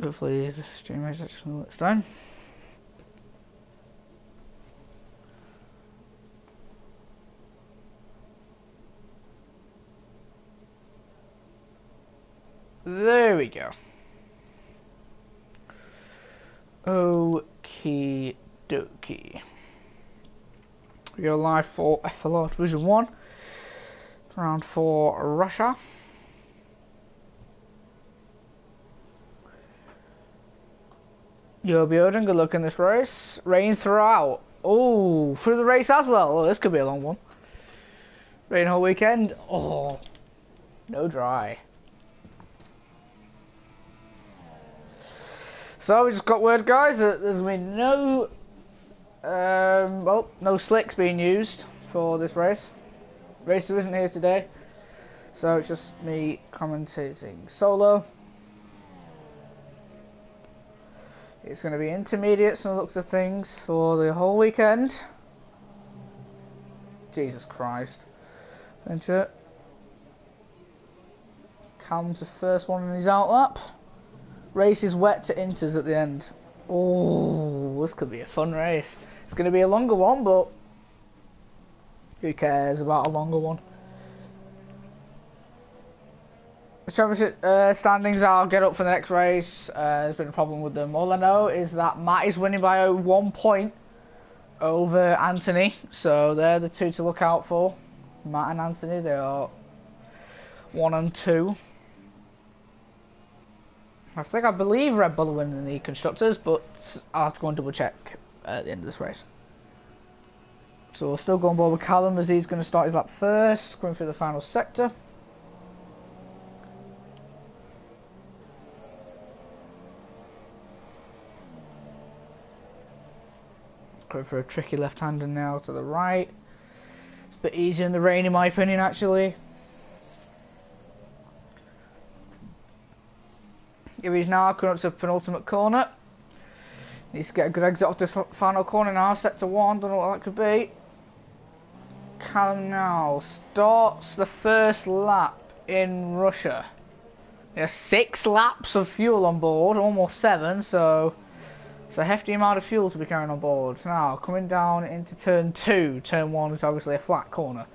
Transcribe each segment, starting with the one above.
Hopefully the stream is actually it's done. There we go. Okie dokie. We go live for FLR Division 1. Round 4 Russia. Yo Bjorn, good luck in this race. Rain throughout. Oh, through the race as well. Oh, this could be a long one. Rain whole weekend. Oh, no dry. So we just got word, guys, that there's been no, no slicks being used for this race. Racer isn't here today, so it's just me commentating solo. It's going to be intermediates from the looks of things for the whole weekend. Jesus Christ. Venture. Calm's the first one in his outlap. Race is wet to inters at the end. Oh, this could be a fun race. It's going to be a longer one, but who cares about a longer one? The championship standings, I'll get up for the next race. There's been a problem with them. All I know is that Matt is winning by 1 point over Anthony. So they're the two to look out for. Matt and Anthony, they are 1 and 2. I believe Red Bull are winning the constructors, but I'll have to go and double check at the end of this race. So we'll still go on board with Callum as he's going to start his lap first, going through the final sector. Going for a tricky left-hander now to the right. It's a bit easier in the rain in my opinion actually. Here he's now coming up to the penultimate corner. Needs to get a good exit off this final corner now, set to 1, don't know what that could be. Callum now starts the first lap in Russia. There's 6 laps of fuel on board, almost 7, so it's a hefty amount of fuel to be carrying on board. Now coming down into turn 2, turn 1 is obviously a flat corner.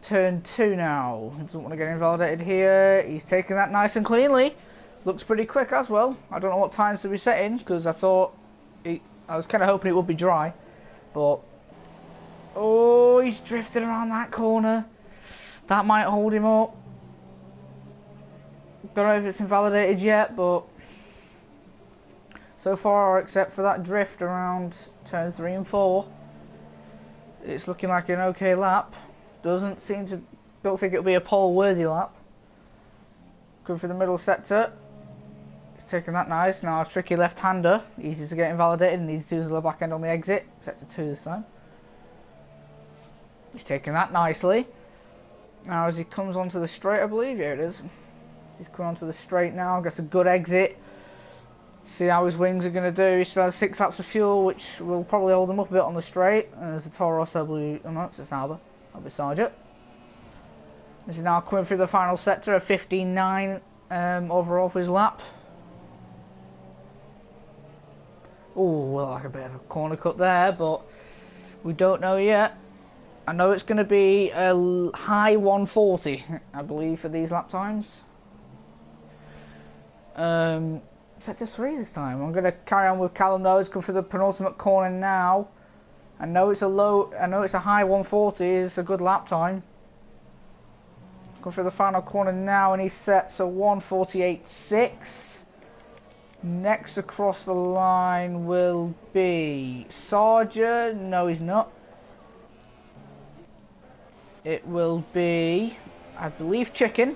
Turn 2 now, he doesn't want to get invalidated here, he's taking that nice and cleanly. Looks pretty quick as well. I don't know what times to be setting because I thought I was kind of hoping it would be dry, but oh, he's drifted around that corner. That might hold him up. Don't know if it's invalidated yet, but so far, except for that drift around turn 3 and 4, it's looking like an okay lap. Don't think it'll be a pole worthy lap. Going for the middle sector. Taking that nice. Now a tricky left-hander, easy to get invalidated, and needs to use the back end on the exit. Sector 2 this time. He's taking that nicely. Now as he comes onto the straight, I believe, here it is. He's coming onto the straight now, gets a good exit. See how his wings are going to do. He still has 6 laps of fuel, which will probably hold him up a bit on the straight. And there's a Toro Rosso blue, oh no, it's a Sauber. That'll be Sargent. This is now coming through the final sector, a 15.9 overall for his lap. Oh, well, like a bit of a corner cut there, but we don't know yet. I know it's going to be a high 140, I believe, for these lap times. Sector 3 this time. I'm going to carry on with Callum though. It's going for the penultimate corner now. I know it's a high 140. It's a good lap time. Going for the final corner now, and he sets a 148.6. Next across the line will be Sargent. No, he's not. It will be, I believe, Chicken.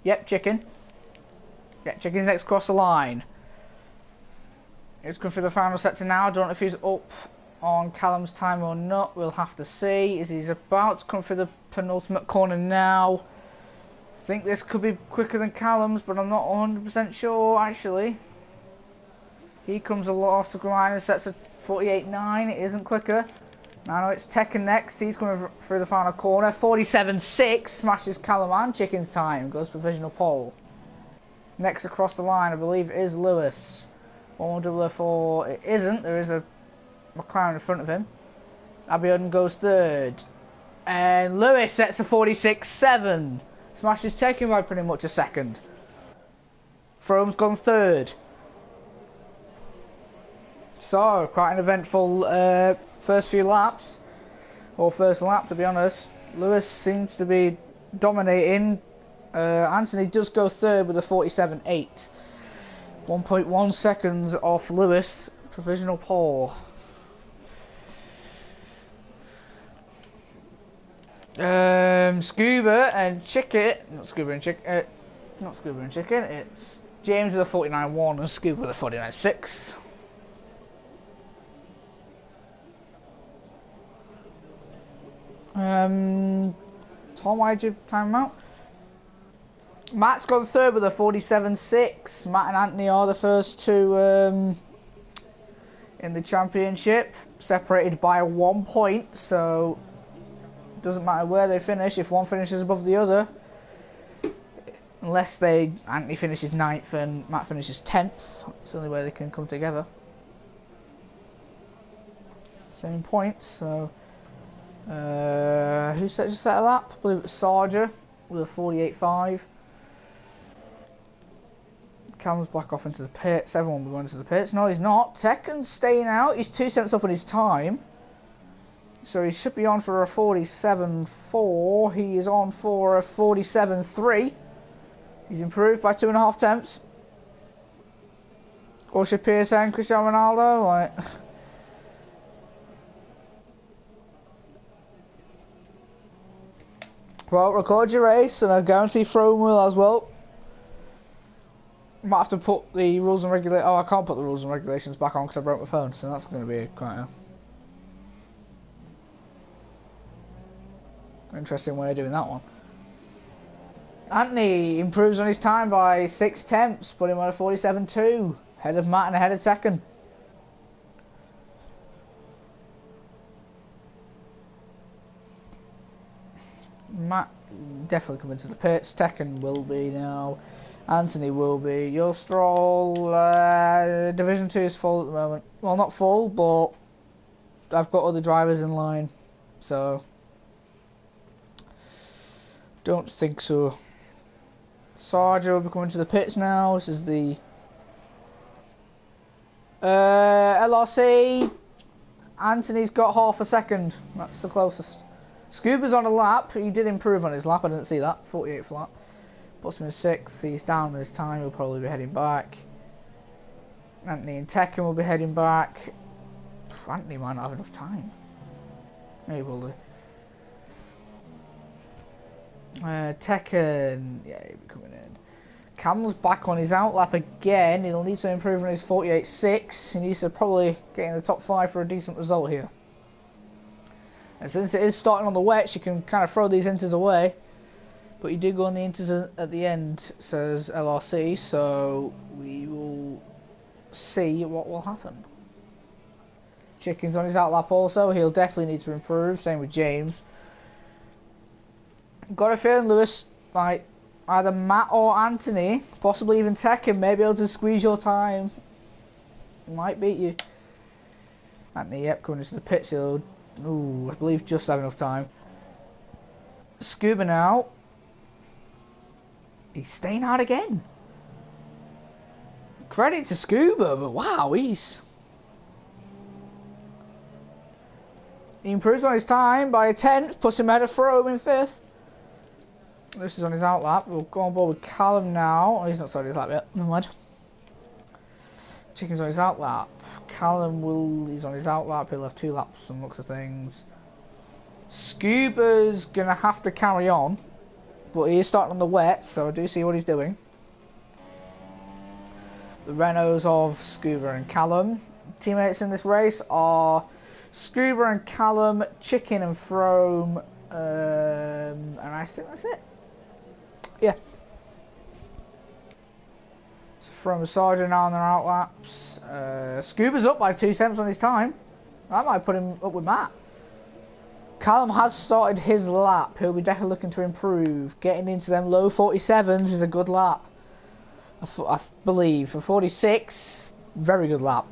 Yep, Chicken. Yeah, Chicken's next across the line. He's going for the final sector now. I don't know if he's up on Callum's time or not. We'll have to see. As he's about to come for the penultimate corner now. I think this could be quicker than Callum's, but I'm not 100% sure actually. He comes across the line and sets a 48.9. It isn't quicker. Now it's Tekken next. He's coming through the final corner. 47.6 smashes Callum and Chicken's time. Goes provisional pole. Next across the line, I believe, is Lewis. 104. It isn't. There is a McLaren in front of him. Abiodun goes third. And Lewis sets a 46.7. Smash is taken by pretty much a second. Frome's gone third. So, quite an eventful first few laps. Or first lap, to be honest. Lewis seems to be dominating. Anthony does go third with a 47.8. 1.1 seconds off Lewis. Provisional pole. Scuba and Chicken. Not Scuba and Chicken. It's James with a 49.1 and Scuba with a 49.6. Tom, why'd you time him out? Matt's gone third with a 47.6. Matt and Anthony are the first two in the championship, separated by 1 point, so it doesn't matter where they finish if one finishes above the other, unless Anthony finishes 9th and Matt finishes 10th. It's the only way they can come together. Same points, so who set a lap? I believe it was Sarger with a 48.5. Callum's back off into the pits. Everyone will be going into the pits. No, he's not. Tekken's staying out. He's 2 seconds up on his time. So he should be on for a 47.4. He is on for a 47.3. He's improved by 2.5 tenths. Or should Pierce and Cristiano Ronaldo? Like, well, record your race, and I guarantee Frome will as well. Might have to put the rules and regulations. Oh, I can't put the rules and regulations back on because I broke my phone, so that's going to be quite an interesting way of doing that one. Anthony improves on his time by 6 tenths, putting him on a 47.2, ahead of Matt and ahead of Tekken. Matt definitely coming to the pits. Tekken will be now. Anthony will be. Your Stroll, Division 2 is full at the moment. Well, not full, but I've got other drivers in line, so don't think so. Sarger will be coming to the pits now. This is the LRC. Anthony's got half a second. That's the closest. Scuba's on a lap. He did improve on his lap. I didn't see that. 48 flat. Puts him in 6th. He's down this time. He'll probably be heading back. Anthony and Tekken will be heading back. Anthony might not have enough time. Maybe will do. Tekken, yeah, he'll be coming in. Cam's back on his outlap again. He'll need to improve on his 48.6. He needs to probably get in the top 5 for a decent result here. And since it is starting on the wets, you can kind of throw these inters away. But you do go on the inters at the end, says LRC, so we will see what will happen. Chicken's on his outlap also. He'll definitely need to improve. Same with James. Got a feeling Lewis, like either Matt or Anthony, possibly even Tekken, may be able to squeeze your time. Might beat you. Anthony, yep, coming into the pits. He'll, I believe, just have enough time. Scuba now. He's staying out again. Credit to Scuba, but wow, he improves on his time by a 10th, puts him ahead of Frome in 5th. This is on his outlap. We'll go on board with Callum now. Oh, he's not started his lap yet. Never mind. Chicken's on his outlap. He's on his outlap. He'll have 2 laps from looks of things. Scuba's gonna have to carry on, but he is starting on the wet, so I do see what he's doing. The Renaults of Scuba and Callum. Teammates in this race are Scuba and Callum, Chicken and Frome, and I think that's it. Yeah. So Frome and Sargent now on their outlaps. Scuba's up by 2 tenths on his time. That might put him up with Matt. Callum has started his lap. He'll be definitely looking to improve. Getting into them low 47s is a good lap. I believe, for 46. Very good lap.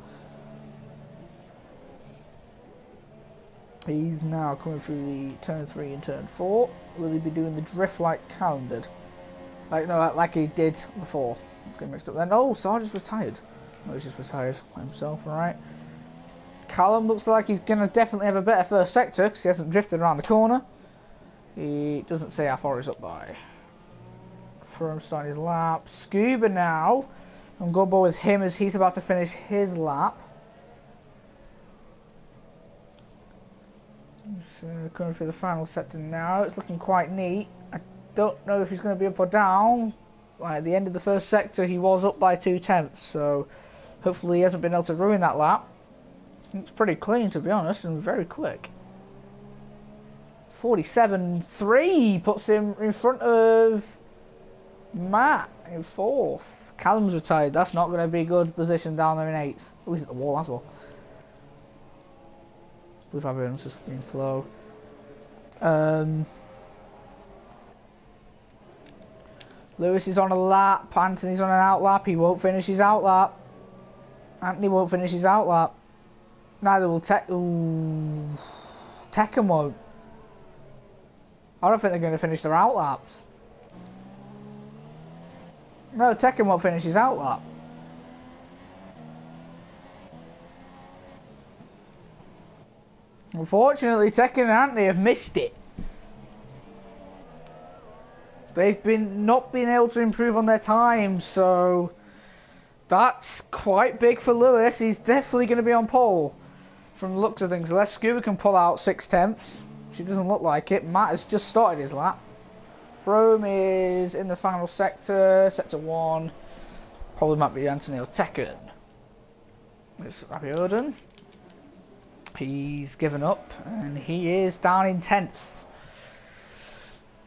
He's now coming through the turn 3 and turn 4. Will he be doing the drift like Callum did? Like he did before. Let's get mixed up then. Oh, Sarge's retired. No, he's just retired by himself, alright. Callum looks like he's going to definitely have a better first sector because he hasn't drifted around the corner. He doesn't say how far he's up by. From starting his lap. Scuba now. I'm going to go with him as he's about to finish his lap. So coming through the final sector now. It's looking quite neat. I don't know if he's going to be up or down. At the end of the first sector he was up by 2/10, so hopefully he hasn't been able to ruin that lap. It's pretty clean, to be honest, and very quick. 47.3 puts him in front of Matt in 4th. Callum's retired. That's not going to be a good position down there in 8th. Oh, he's at the wall as well. With everyone's just being slow. Lewis is on a lap. Anthony's on an out lap. He won't finish his out lap. Anthony won't finish his out lap. Neither will Tekken won't. I don't think they're going to finish their out laps. No, Tekken won't finish his out lap. Unfortunately, Tekken and Anthony have missed it. They've not been able to improve on their time, so that's quite big for Lewis. He's definitely going to be on pole from the looks of things. Unless Scuba can pull out 6/10. She doesn't look like it. Matt has just started his lap. Rome is in the final sector, sector 1. Probably might be Anthony or Tekken. It's Abiodun. He's given up and he is down in 10th.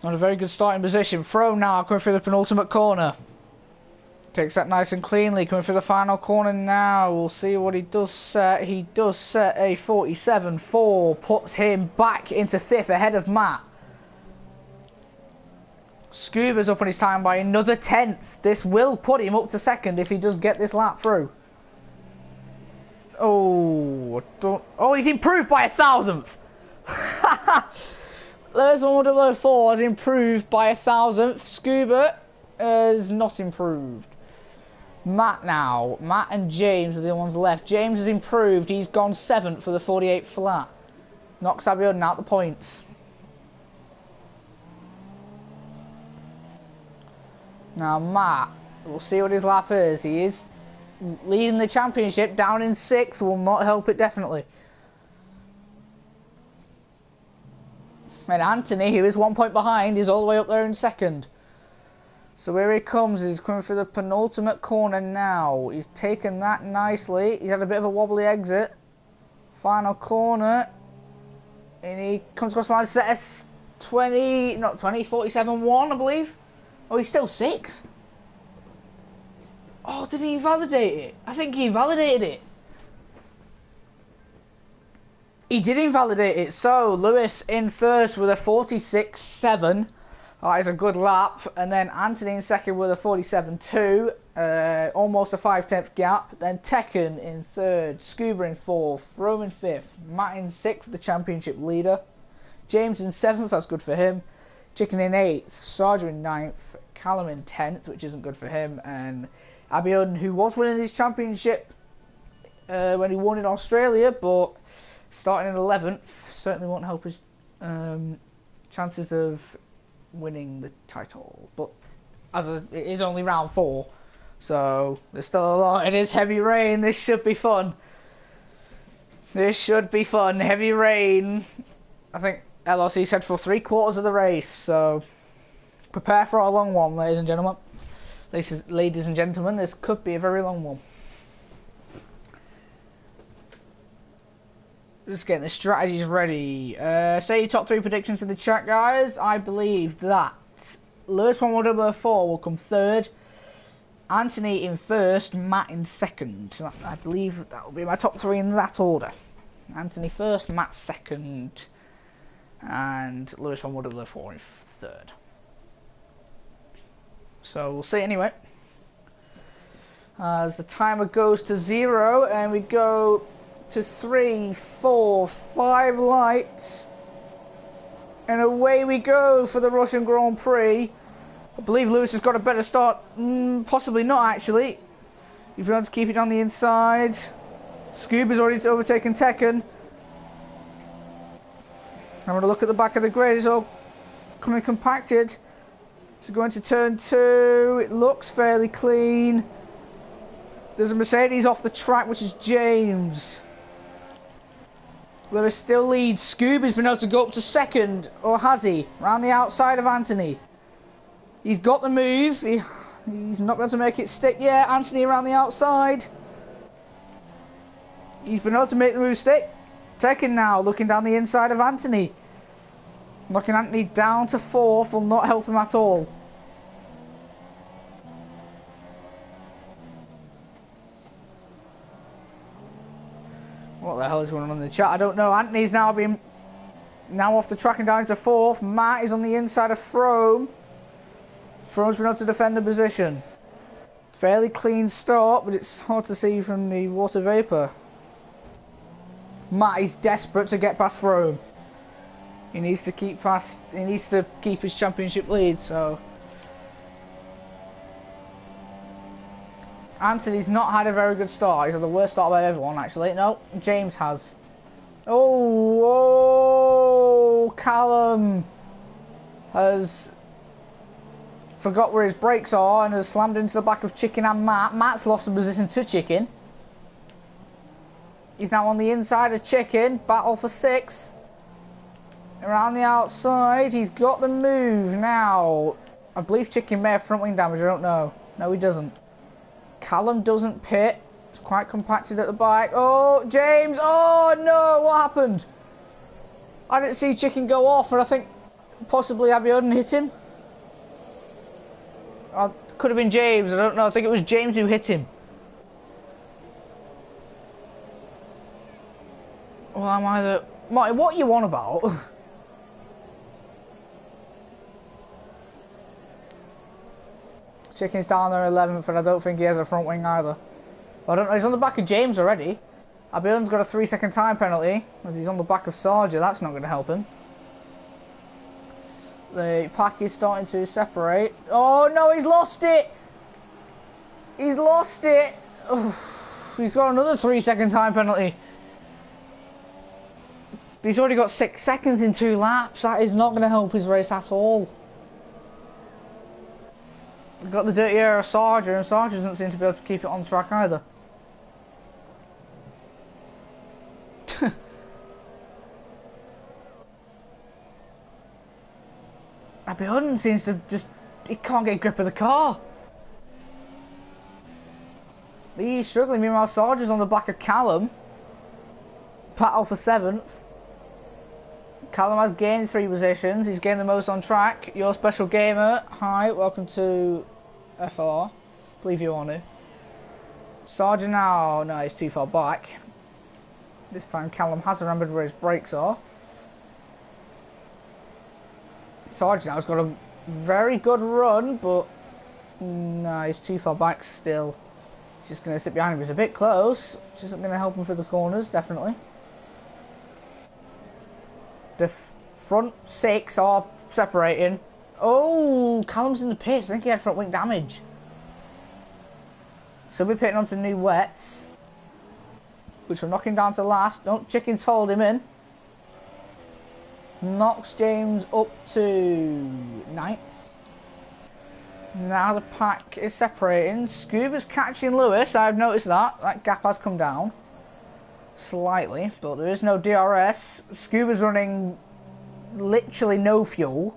Not a very good starting position. Fro now coming through the penultimate corner. Takes that nice and cleanly. Coming through the final corner now. We'll see what he does set. He does set a 47.4. Puts him back into 5th ahead of Matt. Scuba's up on his time by another 10th. This will put him up to 2nd if he does get this lap through. Oh, he's improved by 1,000th. There's 104 has improved by 1,000th. Scuba has not improved. Matt now. Matt and James are the ones left. James has improved. He's gone 7th for the 48 flat. Knocks Abiodun out the points. Now Matt, we'll see what his lap is. He is leading the championship, down in 6th. Will not help it, definitely. And Anthony, who is 1 point behind, is all the way up there in 2nd. So here he comes. He's coming through the penultimate corner now. He's taken that nicely. He's had a bit of a wobbly exit. Final corner. And he comes across the line, set 47.1, I believe. Oh, he's still 6th. Oh, did he invalidate it? I think he invalidated it. He did invalidate it. So, Lewis in 1st with a 46.7. That is a good lap. And then Anthony in 2nd with a 47.2. Almost a 5/10 gap. Then Tekken in 3rd. Scuba in 4th. Rome in 5th. Matt in 6th, the championship leader. James in 7th, that's good for him. Chicken in 8th. Sarge in 9th. Callum in 10th, which isn't good for him. And Abiodun, who was winning his championship when he won in Australia, but starting in 11th, certainly won't help his chances of winning the title. But it is only round 4, so there's still a lot. It is heavy rain. This should be fun. This should be fun. Heavy rain. I think LRC said for 3/4 of the race, so prepare for a long one, ladies and gentlemen. Ladies and gentlemen, this could be a very long one. Just getting the strategies ready. Say your top 3 predictions in the chat, guys. I believe that Lewis 104 will come 3rd, Anthony in 1st, Matt in 2nd. I believe that will be my top 3 in that order. Anthony 1st, Matt 2nd, and Lewis 104 in 3rd. So we'll see anyway. As the timer goes to 0 and we go to 3, 4, 5 lights. And away we go for the Russian Grand Prix. I believe Lewis has got a better start. Possibly not, actually. He's been able to keep it on the inside. Scuba's already overtaken Tekken. I'm going to look at the back of the grid. It's all coming compacted. So going to turn 2. It looks fairly clean. There's a Mercedes off the track, which is James. Lewis still leads. Scuba's been able to go up to second, or has he? Around the outside of Anthony. He's got the move. He's not going to make it stick yet. Anthony around the outside. He's been able to make the move stick. Tekken now looking down the inside of Anthony. Knocking Anthony down to 4th will not help him at all. What the hell is going on in the chat? I don't know. Anthony's now off the track and down to 4th. Matt is on the inside of Frome. Frome's been able to defend the position. Fairly clean start, but it's hard to see from the water vapour. Matt is desperate to get past Frome. He needs to keep his championship lead, so Anthony's not had a very good start. He's had the worst start by everyone, actually. No, James has. Oh, Callum has forgot where his brakes are and has slammed into the back of Chicken and Matt. Matt's lost the position to Chicken. He's now on the inside of Chicken. Battle for 6th. Around the outside. He's got the move now. I believe Chicken may have front wing damage. I don't know. No, he doesn't. Callum doesn't pit. It's quite compacted at the back. Oh, James. Oh, no. What happened? I didn't see Chicken go off, and I think possibly Abiodun hit him. Could have been James. I don't know. I think it was James who hit him. Well, I'm either... Marty, what are you on about? Chicken's down there 11th, and I don't think he has a front wing either. I don't know. He's on the back of James already. Abiodun's got a 3-second time penalty, as he's on the back of Sarja. That's not going to help him. The pack is starting to separate. Oh no, he's lost it! He's lost it! Oof. He's got another 3-second time penalty. He's already got 6 seconds in 2 laps. That is not going to help his race at all. We've got the dirty air of Sarja, and Sarja doesn't seem to be able to keep it on track either. Abiodun seems to just... He can't get grip of the car. He's struggling. Meanwhile, Sarja's on the back of Callum. Battle for 7th. Callum has gained 3 positions. He's gained the most on track. Your special gamer. Hi, welcome to FLR. Believe you are new. Sarja now. No, he's too far back. This time Callum has remembered where his brakes are. Sarge now has got a very good run, but no, he's too far back still. He's just going to sit behind him. He's a bit close, which isn't going to help him for the corners, definitely. The front 6 are separating. Oh, Callum's in the pits. I think he had front wing damage. So we're pitting onto new wets, which will knock him down to last. Don't Chickens hold him in. Knocks James up to 9th. Now the pack is separating. Scuba's catching Lewis. I've noticed that. That gap has come down slightly, but there is no DRS. Scuba's running literally no fuel.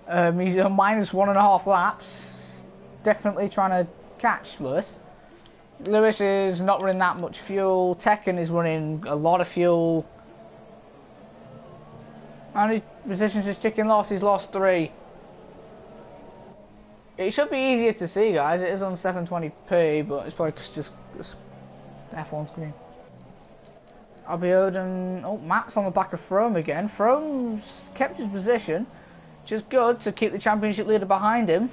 He's on minus 1.5 laps. Definitely trying to catch Lewis. Lewis is not running that much fuel. Tekken is running a lot of fuel. How many positions has Chicken lost? He's lost 3. It should be easier to see, guys. It is on 720p, but it's probably just F1 screen. Abiodun... Oh, Matt's on the back of Frome again. Frome's kept his position, which is good to keep the championship leader behind him.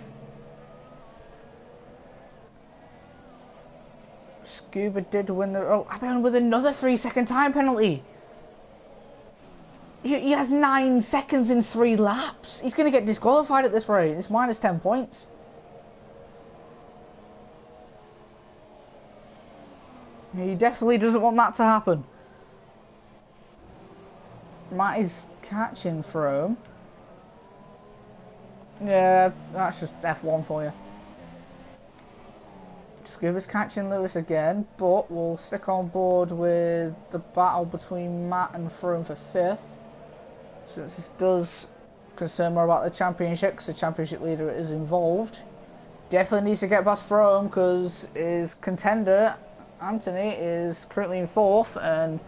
Scuba did win the... Oh, Abion with another 3-second time penalty. He has 9 seconds in 3 laps. He's going to get disqualified at this rate. It's minus 10 points. He definitely doesn't want that to happen. Matt is catching Froome. Yeah, that's just F1 for you. Scuba's catching Lewis again, but we'll stick on board with the battle between Matt and Froome for 5th. Since this does concern more about the championship, because the championship leader is involved. Definitely needs to get past Froome, because his contender, Anthony, is currently in 4th, and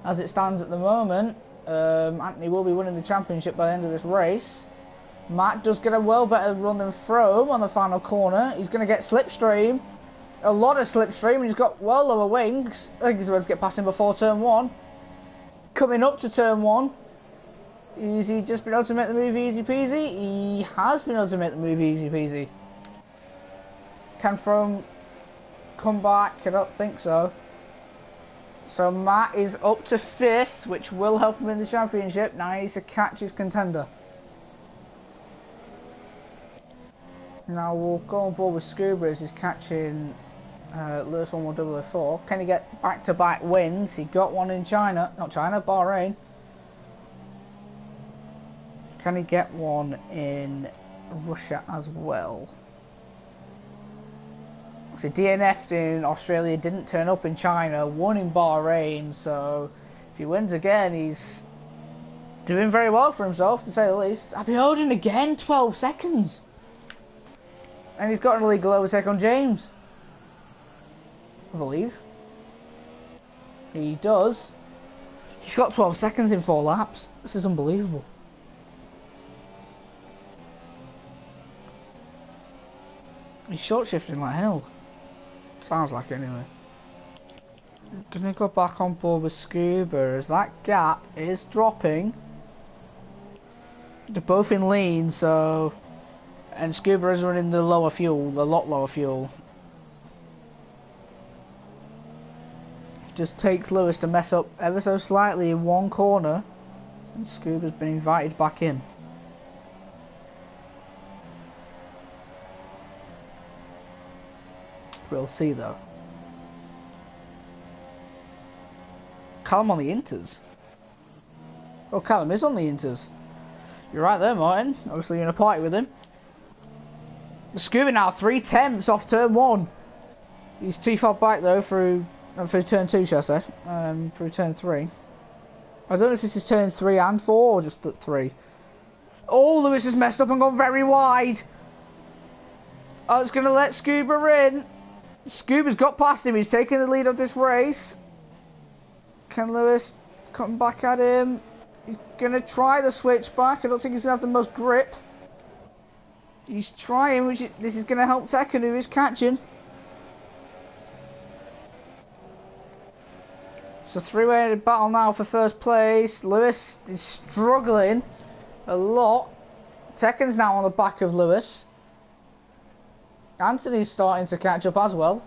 as it stands at the moment, Anthony will be winning the championship by the end of this race. Matt does get a well better run than Froome on the final corner. He's going to get slipstream. A lot of slipstream, and he's got well lower wings. I think he's about to get past him before turn 1. Coming up to turn 1. Is he just been able to make the move easy peasy? He has been able to make the move easy peasy. Can Froome come back? I don't think so. So Matt is up to 5th, which will help him in the championship. Now he needs to catch his contender. Now we'll go on board with Scuba as he's catching Lewis 11004. Can he get back-to-back wins? He got one in China, not China, Bahrain. Can he get one in Russia as well? So DNF'd in Australia, didn't turn up in China, won in Bahrain, so if he wins again, he's doing very well for himself, to say the least. I'll be holding again, 12 seconds. And he's got an illegal overtake on James, I believe. He does. He's got 12 seconds in 4 laps. This is unbelievable. He's short shifting like hell. Sounds like it anyway. I'm gonna go back on board with Scuba as that gap is dropping. They're both in lean, so... And Scuba is running the lower fuel, a lot lower fuel. Just takes Lewis to mess up ever so slightly in one corner, and Scuba's been invited back in. We'll see though. Callum on the inters. Oh, Callum is on the inters. You're right there, Martin. Obviously you're in a party with him. The Scuba now 3/10 off turn 1. He's too far back though through turn 2, shall I say? Through turn 3. I don't know if this is turn 3 and 4 or just at 3. Oh, Lewis has messed up and gone very wide. I was going to let Scuba in. Scuba's got past him. He's taking the lead of this race. Can Lewis come back at him? He's going to try the switch back. I don't think he's going to have the most grip. He's trying, this is going to help Tekken, who is catching. It's a 3-way battle now for first place. Lewis is struggling a lot. Tekken's now on the back of Lewis. Anthony's starting to catch up as well.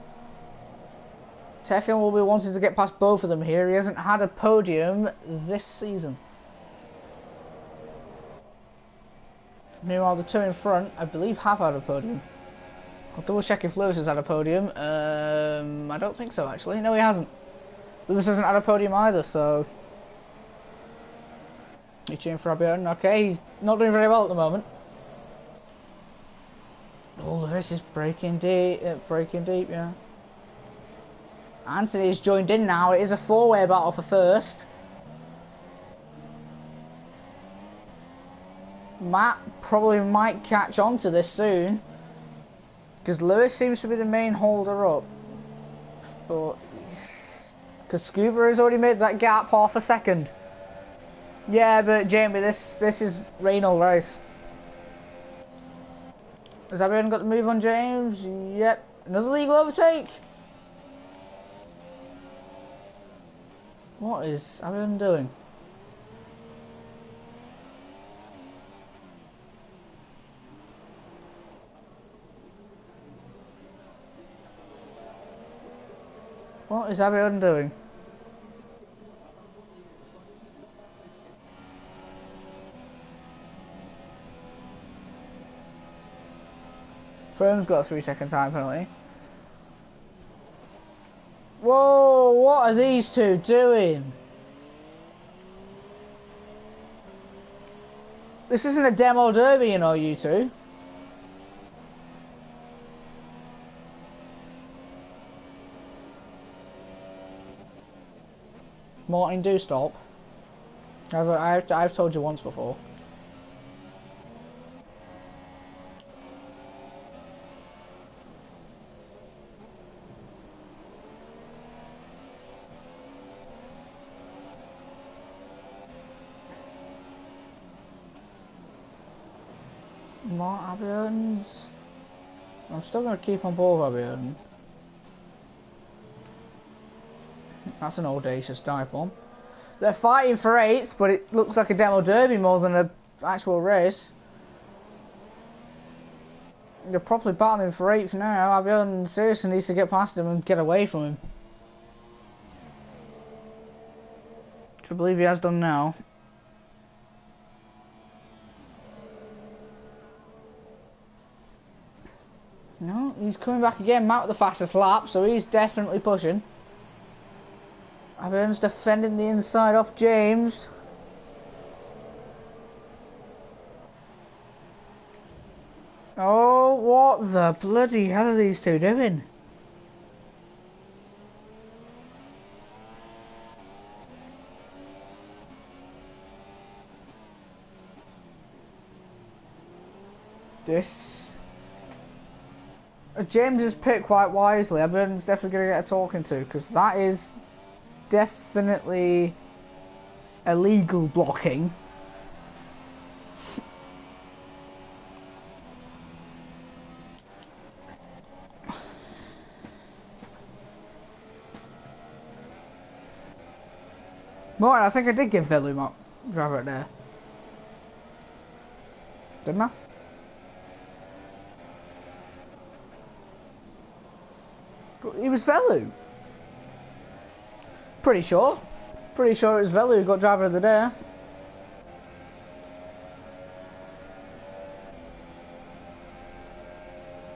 Tekken will be wanting to get past both of them here. He hasn't had a podium this season. Meanwhile, the two in front, I believe, have had a podium. I'll double check if Lewis has had a podium. I don't think so, actually. No, he hasn't. Lewis hasn't had a podium either, so... You cheering for Abion? Okay, he's not doing very well at the moment. Oh, Lewis is breaking deep, yeah. Anthony's joined in now. It is a 4-way battle for first. Matt probably might catch on to this soon, because Lewis seems to be the main holder up. But because Scuba has already made that gap half a second. Yeah, but Jamie, this is Reynolds race. Has everyone got the move on James? Yep. Another legal overtake. What is everyone doing? What is everyone doing? Frome's got a 3-second time penalty. Whoa, what are these two doing? This isn't a demo derby, you know, you two. Martin, do stop. I've told you once before. More Abians. I'm still going to keep on board Abian. That's an audacious dive bomb. They're fighting for 8th, but it looks like a demo derby more than an actual race. They're properly battling for 8th now. Abian seriously needs to get past him and get away from him. Which I believe he has done now. No, he's coming back again. Matt with the fastest lap, so he's definitely pushing. Abian's defending the inside off James. Oh, what the bloody hell are these two doing? James has picked quite wisely. Abian's definitely going to get a talking to, because that is definitely illegal blocking. Martin, I think I did give Velu my driver there. Didn't I? It was Velu. Pretty sure it was Velu who got driver of the day.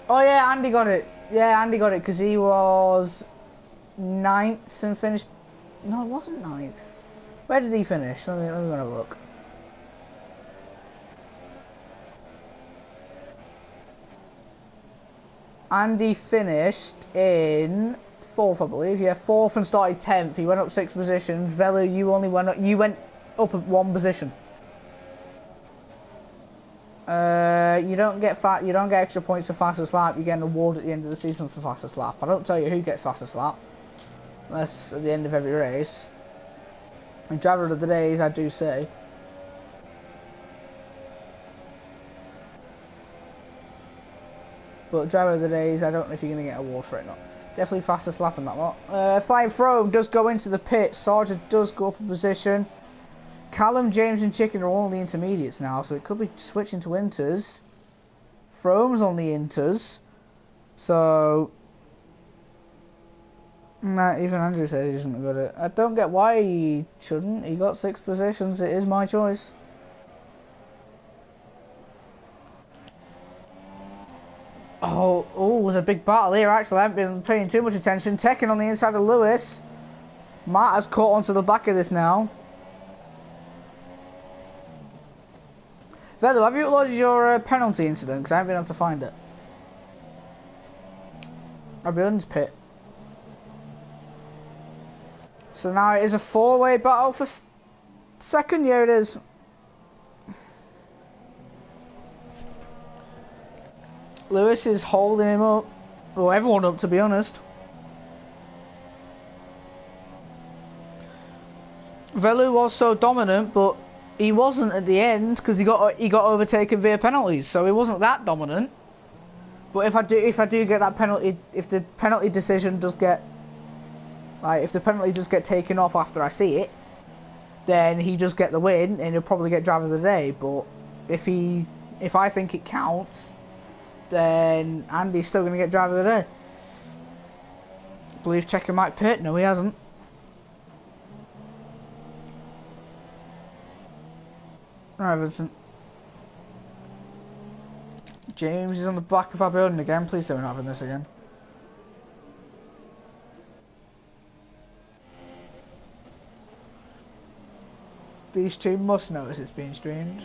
Oh yeah, Andy got it. Yeah, Andy got it because he was 9th and finished. No, it wasn't 9th. Where did he finish? Let me go have a look. Andy finished in 4th, I believe. Yeah, 4th and started 10th. He went up 6 positions. Velu, you went up 1 position. You don't get extra points for fastest lap. You get an award at the end of the season for fastest lap. I don't tell you who gets fastest lap, unless at the end of every race. And driver of the days, I do say. But driver of the days, I don't know if you're going to get an award for it or not. Definitely fastest lap in that lot. Flying Throne does go into the pit. Sargent does go up a position. Callum, James and Chicken are all on the intermediates now, so it could be switching to inters. Throme's on the inters. So... Nah, even Andrew says he isn't good at it. I don't get why he shouldn't. He got 6 positions. It is my choice. Oh, it was a big battle here actually. I haven't been paying too much attention. Tekken on the inside of Lewis. Matt has caught onto the back of this now. Velu, have you uploaded your penalty incident? Because I haven't been able to find it. Abian's pit. So now it is a 4-way battle for second. Yeah, it is. Lewis is holding him up. Well, everyone up, to be honest. Velu was so dominant, but he wasn't at the end because he got overtaken via penalties. So he wasn't that dominant. But if I do get that penalty, if the penalty decision does get, like, if the penalty does get taken off after I see it, then he does get the win and he'll probably get driver of the day. But if I think it counts, then Andy's still going to get driver of the day. believe Checker might pit. No, he hasn't. Right, Vincent. James is on the back of our building again. Please don't happen this again. These two must notice it's being streamed.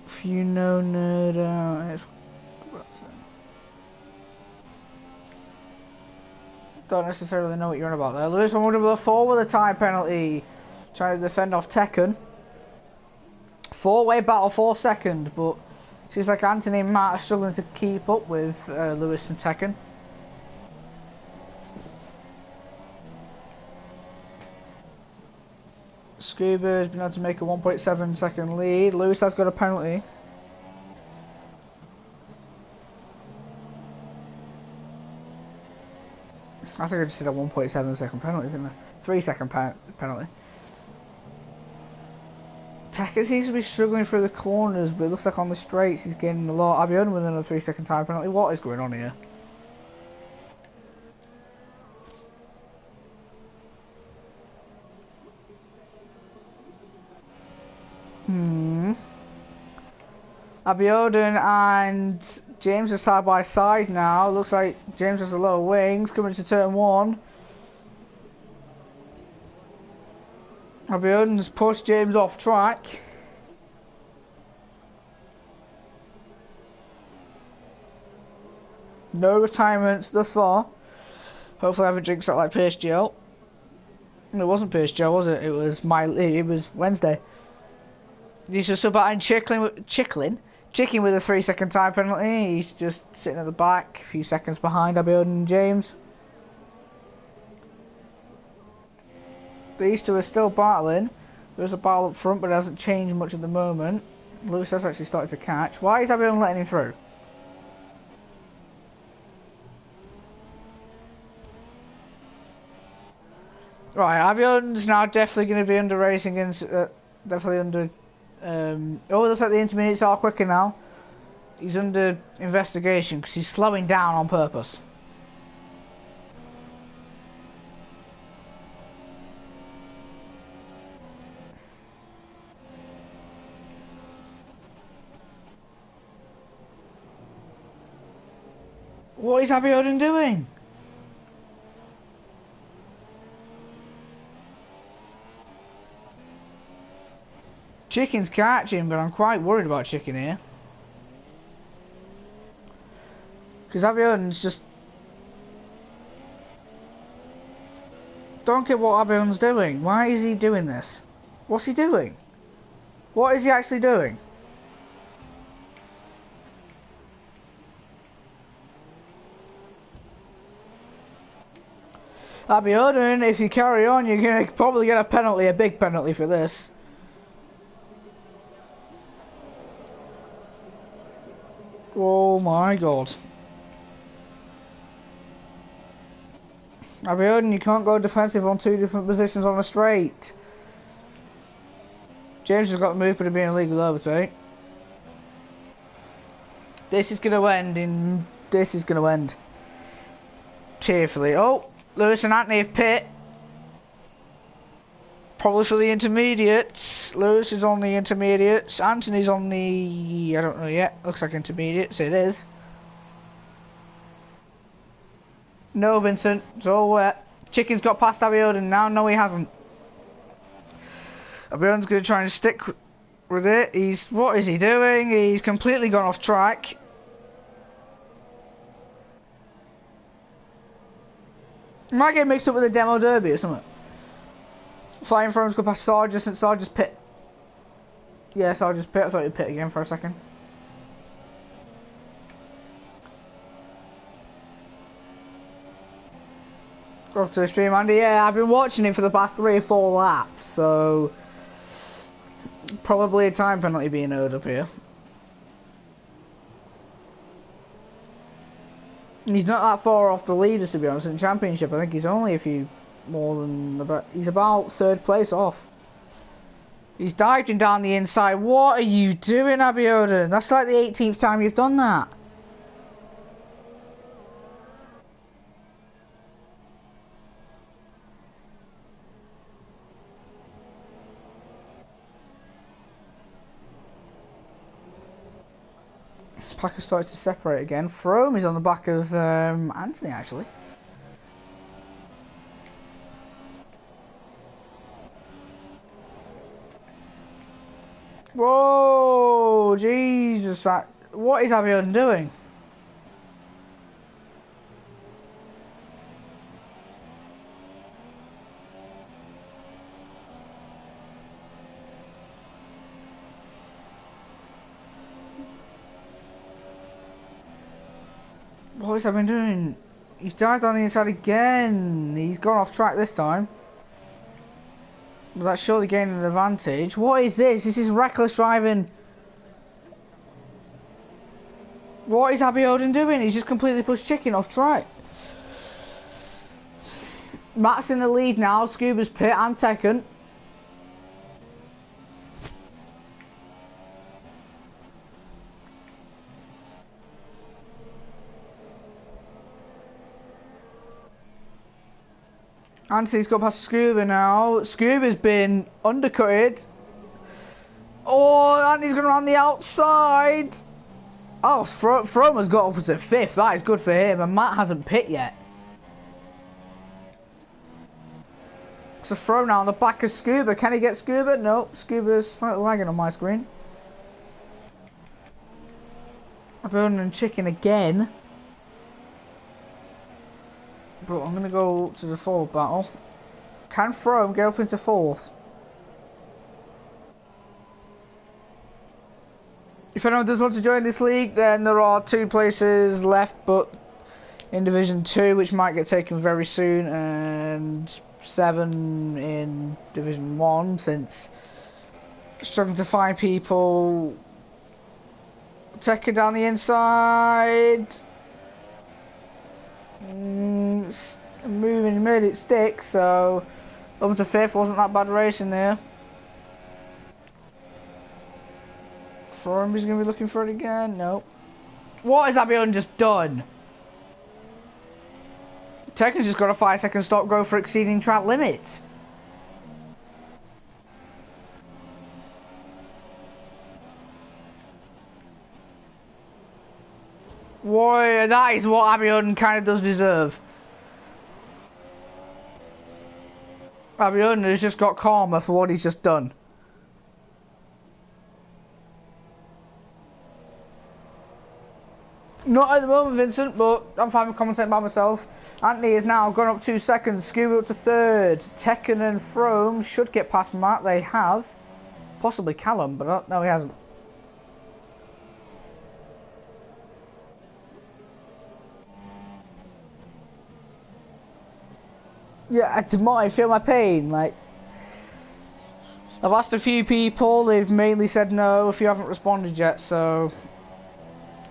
If you know nerd out, don't necessarily know what you're on about there. Lewis on 104 with a time penalty, trying to defend off Tekken. Four-way battle for second, but it seems like Anthony and Matt are struggling to keep up with Lewis and Tekken. Scuba has been able to make a 1.7 second lead. Lewis has got a penalty. I think I just did a 1.7 second penalty, didn't I? 3 second penalty. Tekken seems to be struggling through the corners, but it looks like on the straights he's getting a lot. I'll be on with another 3 second time penalty. What is going on here? Abiodun and James are side by side now. Looks like James has the lower wings coming to turn 1. Abiodun's pushed James off track. No retirements thus far. Hopefully I haven't jinxed that like Pierce Gel. It wasn't Pierce Gel, was it? It was Wednesday. He's just about and Chicken with a 3 second time penalty. He's just sitting at the back, a few seconds behind Abiodun and James. These two are still battling. There's a battle up front, but it hasn't changed much at the moment. Lewis has actually started to catch. Why is Abiodun letting him through? Right, Abiodun's now definitely going to be under racing against, definitely under. Oh, it looks like the intermediates are quicker now. He's under investigation because he's slowing down on purpose. What is Abiodun doing? Chicken's catching, but I'm quite worried about Chicken here. Because Abiodun's just... Don't get what Abiodun's doing. Why is he doing this? What's he doing? What is he actually doing? Abiodun, if you carry on, you're going to probably get a penalty, a big penalty for this. Oh my god. Abiodun, you can't go defensive on 2 different positions on a straight. James has got the move for being a legal overtake. This is going to end in... This is going to end cheerfully. Oh, Lewis and Anthony have pit. Probably for the intermediates. Lewis is on the intermediates. Anthony's on the... I don't know yet. Looks like intermediates. It is. No, Vincent. It's all wet. Chicken's got past Abiodun now. No, he hasn't. Abiodun's going to try and stick with it. What is he doing? He's completely gone off track. He might get mixed up with a demo derby or something. Flying Thrones go past Sargis and Sargis pit. Yeah, Sargis pit. I thought he'd pit again for a second. Go up to the stream, Andy. Yeah, I've been watching him for the past 3 or 4 laps, so probably a time penalty being owed up here. He's not that far off the leaders, to be honest, in the championship. I think he's only a few more than about. He's about third place off. He's diving down the inside. What are you doing, Abiodun? That's like the 18th time you've done that. Pack has started to separate again. Frome is on the back of Anthony, actually. Whoa, Jesus! What is Abiodun doing? What is Abiodun doing? He's dived on the inside again. He's gone off track this time. But that's surely gaining an advantage. What is this? This is reckless driving. What is Abiodun doing? He's just completely pushed Chicken off track. Matt's in the lead now. Scuba's pit and Tekken. Anthony's got past Scuba now. Scuba's been undercutted. Oh, Anthony's going around the outside. Oh, Fromer's got up to fifth. That is good for him. And Matt hasn't pit yet. So Frome now on the back of Scuba. Can he get Scuba? No. Scuba's slightly lagging on my screen. Abiodun and Chicken again. But I'm going to go to the forward battle. Can Frome get up into fourth? If anyone does want to join this league, then there are 2 places left, but in Division 2, which might get taken very soon, and 7 in Division 1, since struggling to find people. Take it down the inside. Moving made it stick, so up to fifth wasn't that bad racing there. Fromby's gonna be looking for it again. Nope. What has Abiodun just done? Tekken's just got a 5-second stop go for exceeding track limits. Boy, that is what Abiodun kind of does deserve. Abiodun has just got karma for what he's just done. Not at the moment, Vincent, but I'm fine with commentating by myself. Anthony is now gone up 2 seconds, Scuba up to third. Tekken and Frome should get past Matt, they have. Possibly Callum, but no, he hasn't. Yeah, I feel my pain, like. I've asked a few people, they've mainly said no, a few haven't responded yet, so.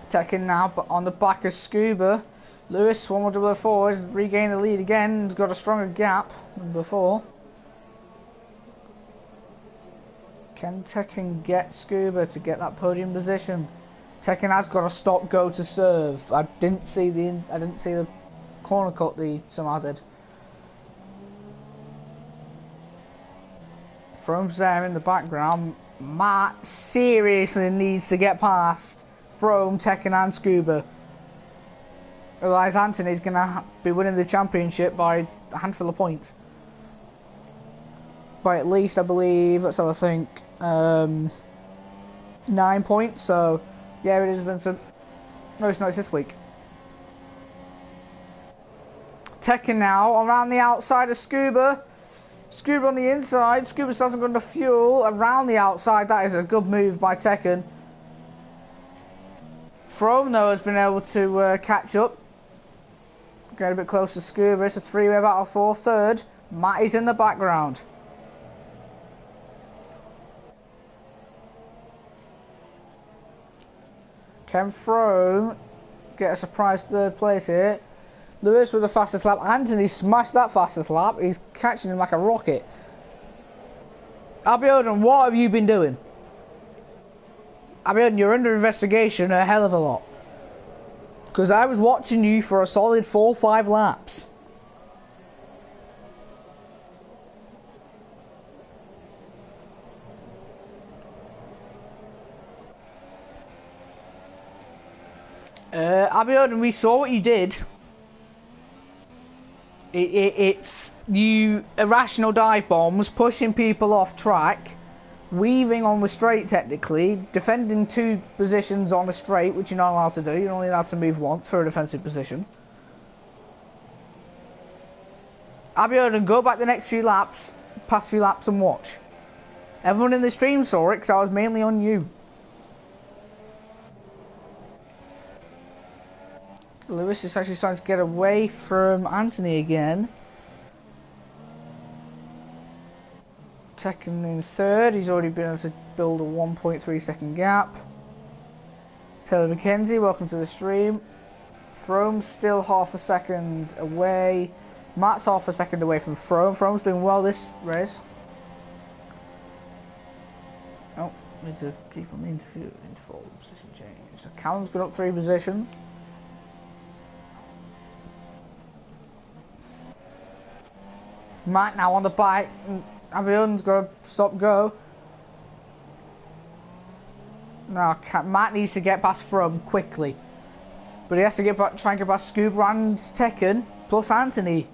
Tekken now, but on the back of Scuba. Lewis, 1-4, has regained the lead again, has got a stronger gap than before. Can Tekken get Scuba to get that podium position? Tekken has got a stop go to serve. I didn't see the corner cut the somehow did. Frome's there in the background. Matt seriously needs to get past Frome, Tekken and Scuba. Otherwise Anthony's going to be winning the championship by a handful of points. By at least, I believe, let's have a think, 9 points. So, yeah, it is Vincent. No, it's not, it's this week. Tekken now, around the outside of Scuba. Scuba on the inside. Scuba hasn't got enough fuel. Around the outside, that is a good move by Tekken. Frome, though, has been able to catch up. Get a bit closer to Scuba. It's a 3-way battle for third. Matt is in the background. Can Frome get a surprise third place here? Lewis with the fastest lap. Anthony smashed that fastest lap. He's catching him like a rocket. Abiodun, what have you been doing? Abiodun, you're under investigation a hell of a lot. Because I was watching you for a solid 4-5 laps. Abiodun, we saw what you did. It's you irrational dive bombs, pushing people off track, weaving on the straight technically, defending 2 positions on a straight, which you're not allowed to do. You're only allowed to move once for a defensive position. Abiodun, go back the next few laps, past few laps and watch. Everyone in the stream saw it because I was mainly on you. Lewis is actually starting to get away from Anthony again. Second and third, he's already been able to build a 1.3 second gap. Taylor McKenzie, welcome to the stream. Frome's still half a second away. Matt's half a second away from Frome. Frome's doing well this race. Oh, need to keep on the interval position change. So Callum's gone up 3 positions. Matt now on the bike, and Abiodun's got to stop go. Now Matt needs to get past Froome quickly, but he has to try and get past Scuba and Tekken plus Anthony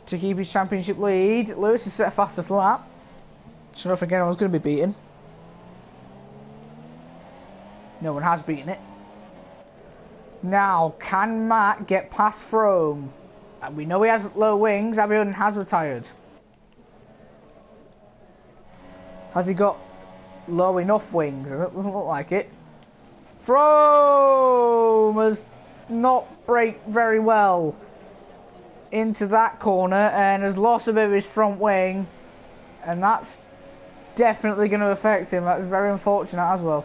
to keep his championship lead. Lewis is set fastest lap. Sure enough, again, I was going to be beaten. No one has beaten it. Now, can Matt get past Froome? And we know he has low wings. Abiodun has retired. Has he got low enough wings? It doesn't look like it. Froome has not braked very well into that corner and has lost a bit of his front wing, and that's definitely going to affect him. That's very unfortunate as well.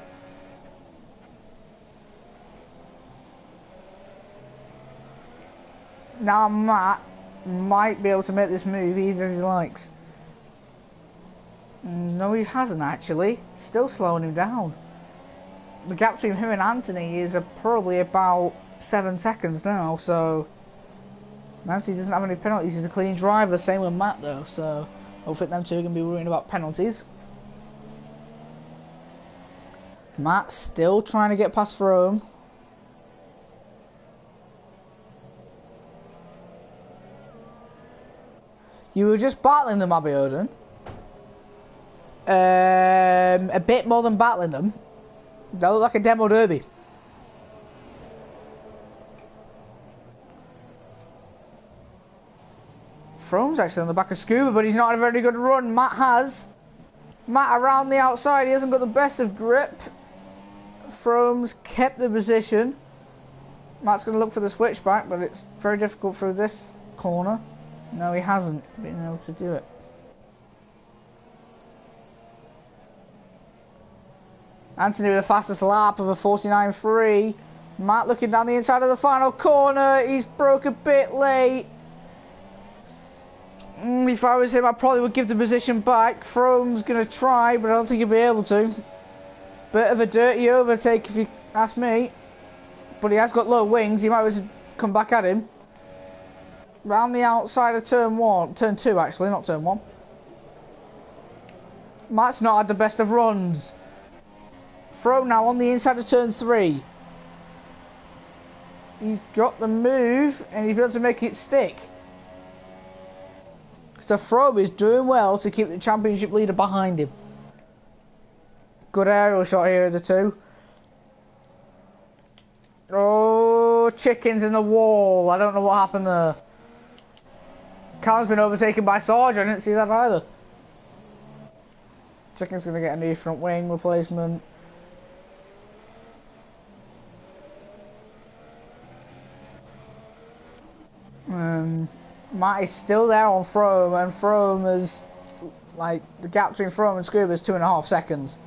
Now Matt might be able to make this move easy as he likes. No, he hasn't actually. Still slowing him down. The gap between him and Anthony is probably about 7 seconds now, so Anthony doesn't have any penalties. He's a clean driver, same with Matt though, so I don't think them two are going to be worrying about penalties. Matt's still trying to get past Froome. You were just battling them, Abiodun. A bit more than battling them. They look like a demo derby. Frome's actually on the back of Scuba, but he's not had a very good run. Matt has. Matt around the outside, he hasn't got the best of grip. Frome's kept the position. Matt's going to look for the switchback, but it's very difficult through this corner. No, he hasn't been able to do it. Anthony with the fastest lap of a 49.3. Matt looking down the inside of the final corner. He's broke a bit late. If I was him, I probably would give the position back. Frome's going to try, but I don't think he'll be able to. Bit of a dirty overtake if you ask me. But he has got low wings. He might as well come back at him. Round the outside of turn 2 actually, not turn 1. Matt's not had the best of runs. Frome now on the inside of turn 3. He's got the move and he's able to make it stick. So Frome is doing well to keep the championship leader behind him. Good aerial shot here of the two. Oh, chickens in the wall. I don't know what happened there. Callum's been overtaken by Sarge. I didn't see that either. Chicken's going to get a new front wing replacement. Matt is still there on Frome, and Frome is like the gap between Frome and Scuba is 2.5 seconds.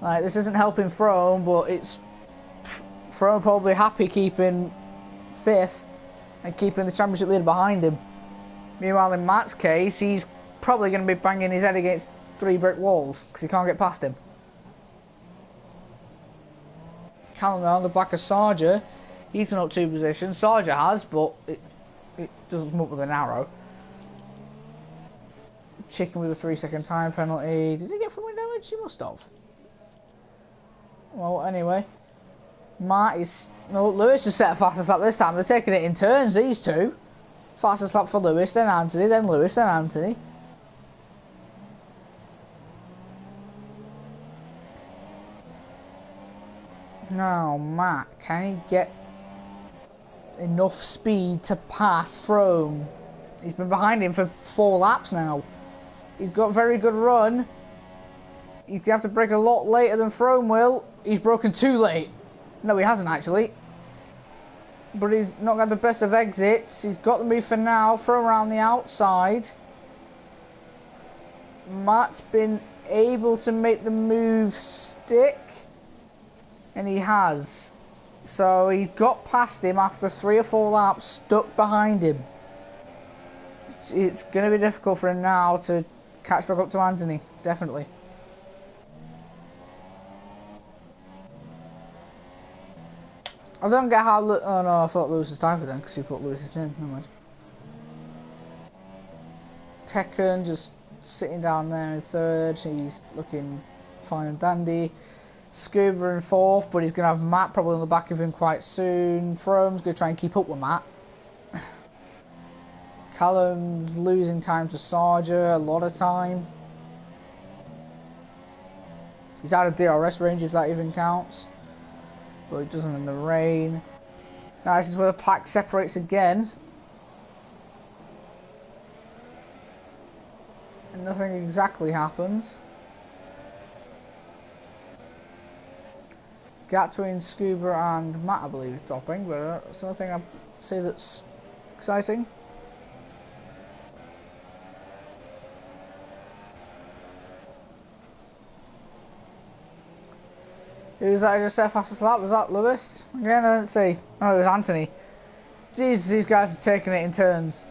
Like, this isn't helping Frome, but it's Frome probably happy keeping 5th and keeping the championship leader behind him. Meanwhile, in Matt's case, he's probably going to be banging his head against 3 brick walls because he can't get past him. Callum on the back of Sarger. He's gone up 2 positions. Sarger has, but it doesn't come up with an arrow. Chicken with a 3-second time penalty. Did he get from damage? He must have. Well, anyway. Matt is... No, Lewis just set a fastest lap this time. They're taking it in turns, these two. Fastest lap for Lewis, then Anthony, then Lewis, then Anthony. Now, Matt, can he get enough speed to pass Frome? He's been behind him for 4 laps now. He's got a very good run. He's going to have to break a lot later than Frome will. He's broken too late. No, he hasn't actually. But he's not got the best of exits. He's got the move for now. Throw around the outside. Matt's been able to make the move stick. And he has. So he got past him after 3 or 4 laps, stuck behind him. It's going to be difficult for him now to catch back up to Anthony, definitely. I don't get how... Oh no, I thought Lewis was time for them because he put Lewis's name. Never mind. Tekken just sitting down there in 3rd. He's looking fine and dandy. Scuba in 4th, but he's going to have Matt probably on the back of him quite soon. Frome's going to try and keep up with Matt. Callum's losing time to Sarger, a lot of time. He's out of DRS range if that even counts. But it doesn't in the rain. Now this is where the pack separates again. And nothing exactly happens. Gap between Scuba and Matt, I believe, is dropping, but it's nothing I see that's exciting. Who was that who just said fastest lap? Was that Lewis? Again, I didn't see. Oh, it was Anthony. Jeez, these guys are taking it in turns.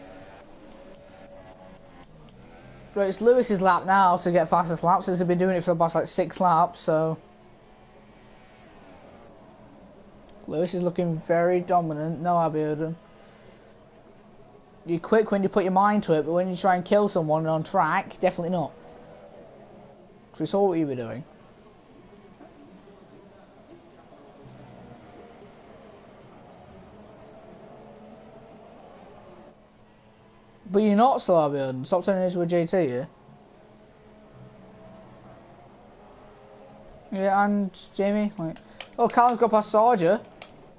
Right, it's Lewis's lap now to get fastest lap, since they've been doing it for the past like 6 laps, so... Lewis is looking very dominant. No Abiodun. You're quick when you put your mind to it, but when you try and kill someone on track, definitely not. Because we saw what you were doing. But you're not still Abiodun. Stop turning into a JT, yeah? Yeah, and Jamie. Like, oh, Callum's got past Sarger.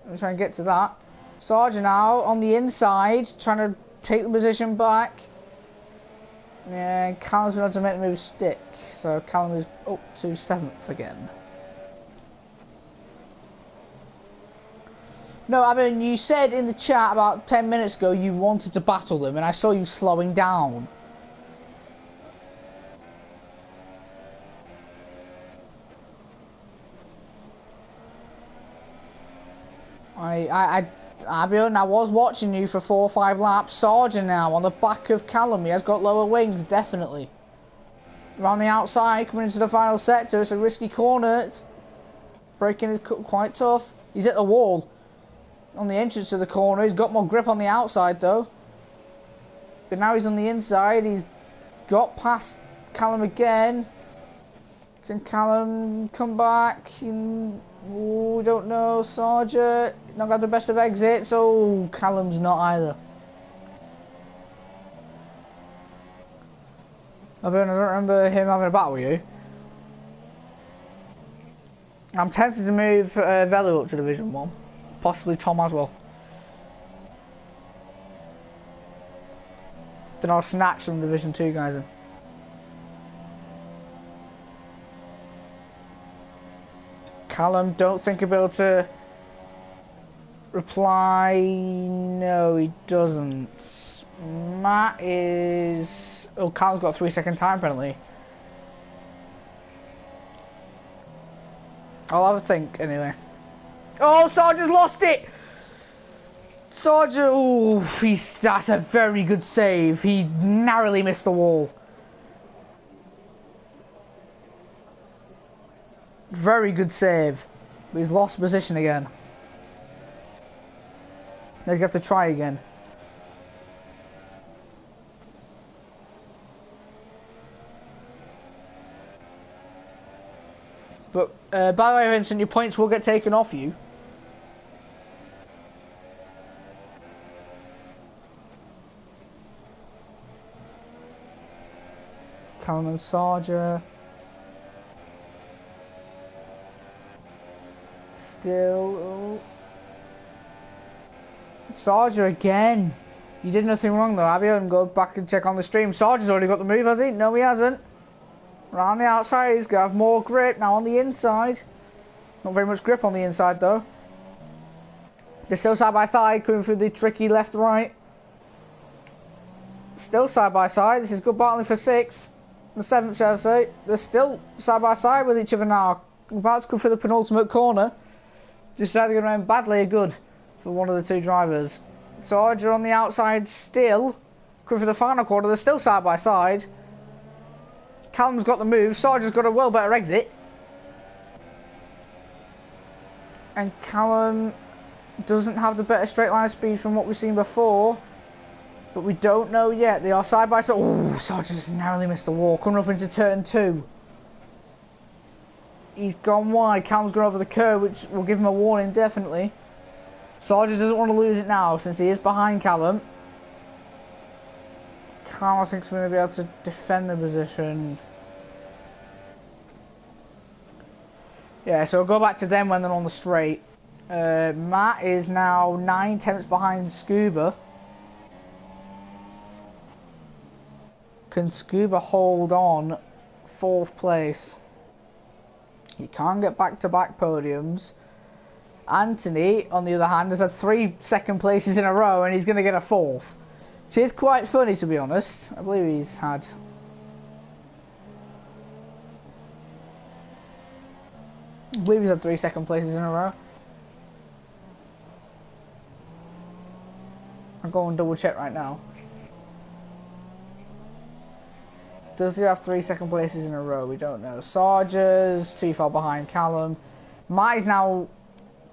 I'm trying to get to that. Sarger now on the inside, trying to take the position back. Yeah, Callum's been able to make the move stick. So Callum is up to 7th again. No, I mean, you said in the chat about 10 minutes ago you wanted to battle them, and I saw you slowing down. I was watching you for 4 or 5 laps. Sarger now on the back of Callum. He has got lower wings, definitely. Around the outside, coming into the final sector. It's a risky corner. Braking is quite tough. He's at the wall. On the entrance to the corner. He's got more grip on the outside though. But now he's on the inside. He's got past Callum again. Can Callum come back? Ooh, don't know. Sarger not got the best of exits. Oh, Callum's not either. I don't remember him having a battle with you. I'm tempted to move Velu up to Division 1. Possibly Tom as well. Then I'll snatch some Division 2 guys in. Callum, don't think he'll be able to reply. No, he doesn't. Matt is... Oh, Callum's got a 3-second time penalty. I'll have a think anyway. Oh, Sarger's lost it! Sargent, ooh, that's a very good save. He narrowly missed the wall. Very good save. But he's lost position again. Now he's got to try again. But, by the way, Vincent, your points will get taken off you. Callum and Sarger. Still. Oh. Sarger again. You did nothing wrong though, have you? And go back and check on the stream. Sarger's already got the move, has he? No, he hasn't. Around the outside, he's going to have more grip. Now on the inside. Not very much grip on the inside though. They're still side by side, coming through the tricky left-right. Still side by side. This is good battling for 6th. The 7th, shall I say. They're still side by side with each other now. About to go for the penultimate corner. Decided to go around badly or good for one of the two drivers. Sarger on the outside still. Going for the final corner. They're still side by side. Callum's got the move. Sarger's got a well better exit. And Callum doesn't have the better straight line speed from what we've seen before. But we don't know yet. They are side by side. Oh, Sarger's narrowly missed the wall. Coming up into turn 2. He's gone wide. Callum's gone over the curve, which will give him a warning, definitely. Sarger doesn't want to lose it now, since he is behind Callum. Callum, I think, is going to be able to defend the position. Yeah, so we'll go back to them when they're on the straight. Matt is now 9 tenths behind Scuba. Can Scuba hold on 4th place? He can't get back-to-back podiums. Anthony, on the other hand, has had 3 second places in a row and he's going to get a 4th. Which is quite funny, to be honest. I believe he's had... I believe he's had 3 second places in a row. I'll go and double check right now. Does he have 3 second places in a row? We don't know. Sarger's too far behind Callum. Mai's now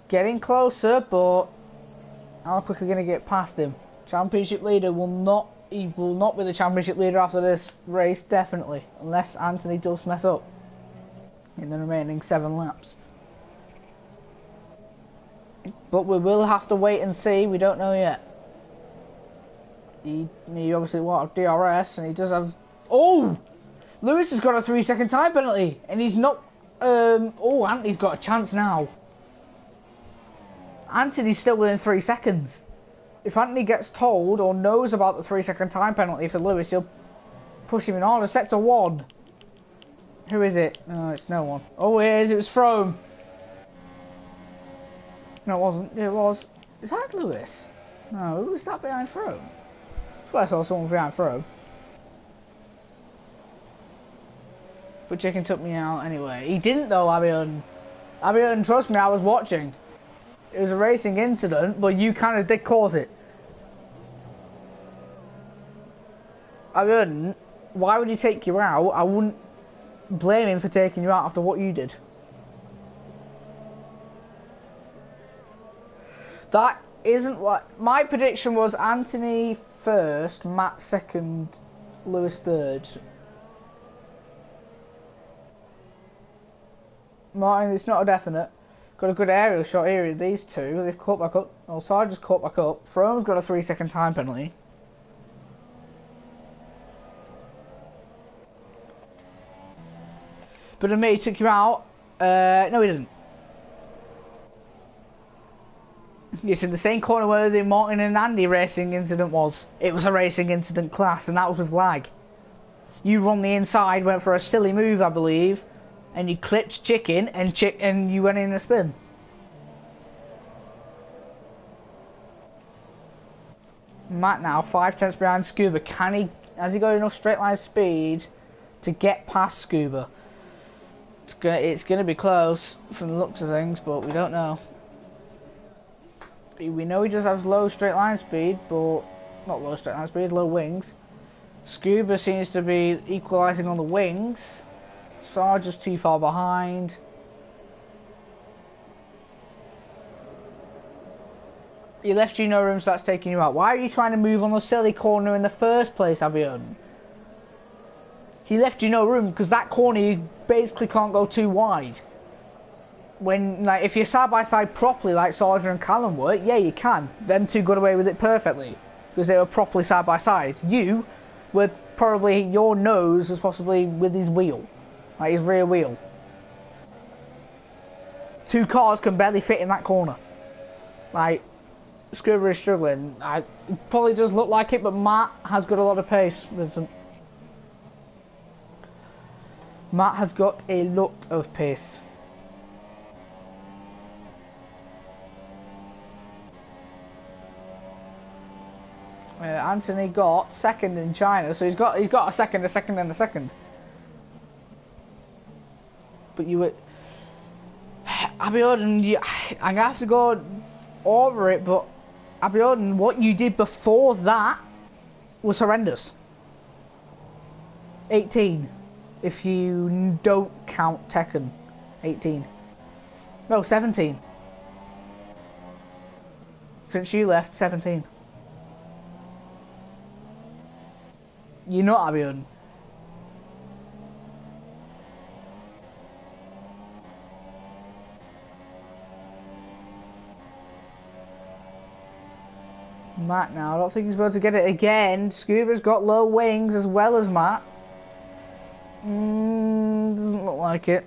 getting closer, but how quickly going to get past him? Championship leader will not. He will not be the championship leader after this race, definitely, unless Anthony does mess up in the remaining 7 laps. But we will have to wait and see. We don't know yet. He obviously wanted DRS, and he does have. Oh! Lewis has got a 3 second time penalty, and he's not. Oh, Anthony's got a chance now. Anthony's still within 3 seconds. If Anthony gets told or knows about the 3 second time penalty for Lewis, he'll push him in harder. Sector 1. Who is it? No, it's no one. Oh, it is. It was Frome. No, it wasn't. It was. Is that Lewis? No, who was that behind Frome? I saw someone behind Frome. But Chicken took me out anyway. He didn't though, Abion. Abion, trust me, I was watching. It was a racing incident, but you kind of did cause it. Abion, why would he take you out? I wouldn't blame him for taking you out after what you did. That isn't what... My prediction was Anthony first, Matt second, Lewis third. Martin, it's not a definite. Got a good aerial shot here. These two, they've caught back up. Oh, Sarge's caught back up. Frome's got a 3 second time penalty. But admit he took you out. No, he didn't. It's in the same corner where the Martin and Andy racing incident was. It was a racing incident class, and that was with lag. You run the inside, went for a silly move, I believe. And you clipped Chicken, and you went in a spin. Matt now 5 tenths behind Scuba. Has he got enough straight line speed to get past Scuba? It's gonna be close from the looks of things, but we don't know. We know he does have low straight line speed, but not low straight line speed, low wings. Scuba seems to be equalising on the wings. Sarge is too far behind. He left you no room, so that's taking you out. Why are you trying to move on the silly corner in the first place, Abiodun? He left you no room because that corner you basically can't go too wide. When, like, if you're side by side properly, like Sarge and Callum were, yeah, you can. Them two got away with it perfectly because they were properly side by side. You were probably, your nose was possibly with his wheel, like his rear wheel. Two cars can barely fit in that corner. Like, Scuba is struggling. It probably does look like it, but Matt has got a lot of pace, Vincent. Matt has got a lot of pace. Anthony got second in China, so he's got a second, and a second. But you were, Abiodun, I'm gonna have to go over it, but Abiodun, what you did before that was horrendous. 18, if you don't count Tekken. 18. No, 17. Since you left, 17. You're not Abiodun. Matt now, I don't think he's able to get it again. Scuba's got low wings as well as Matt. Doesn't look like it.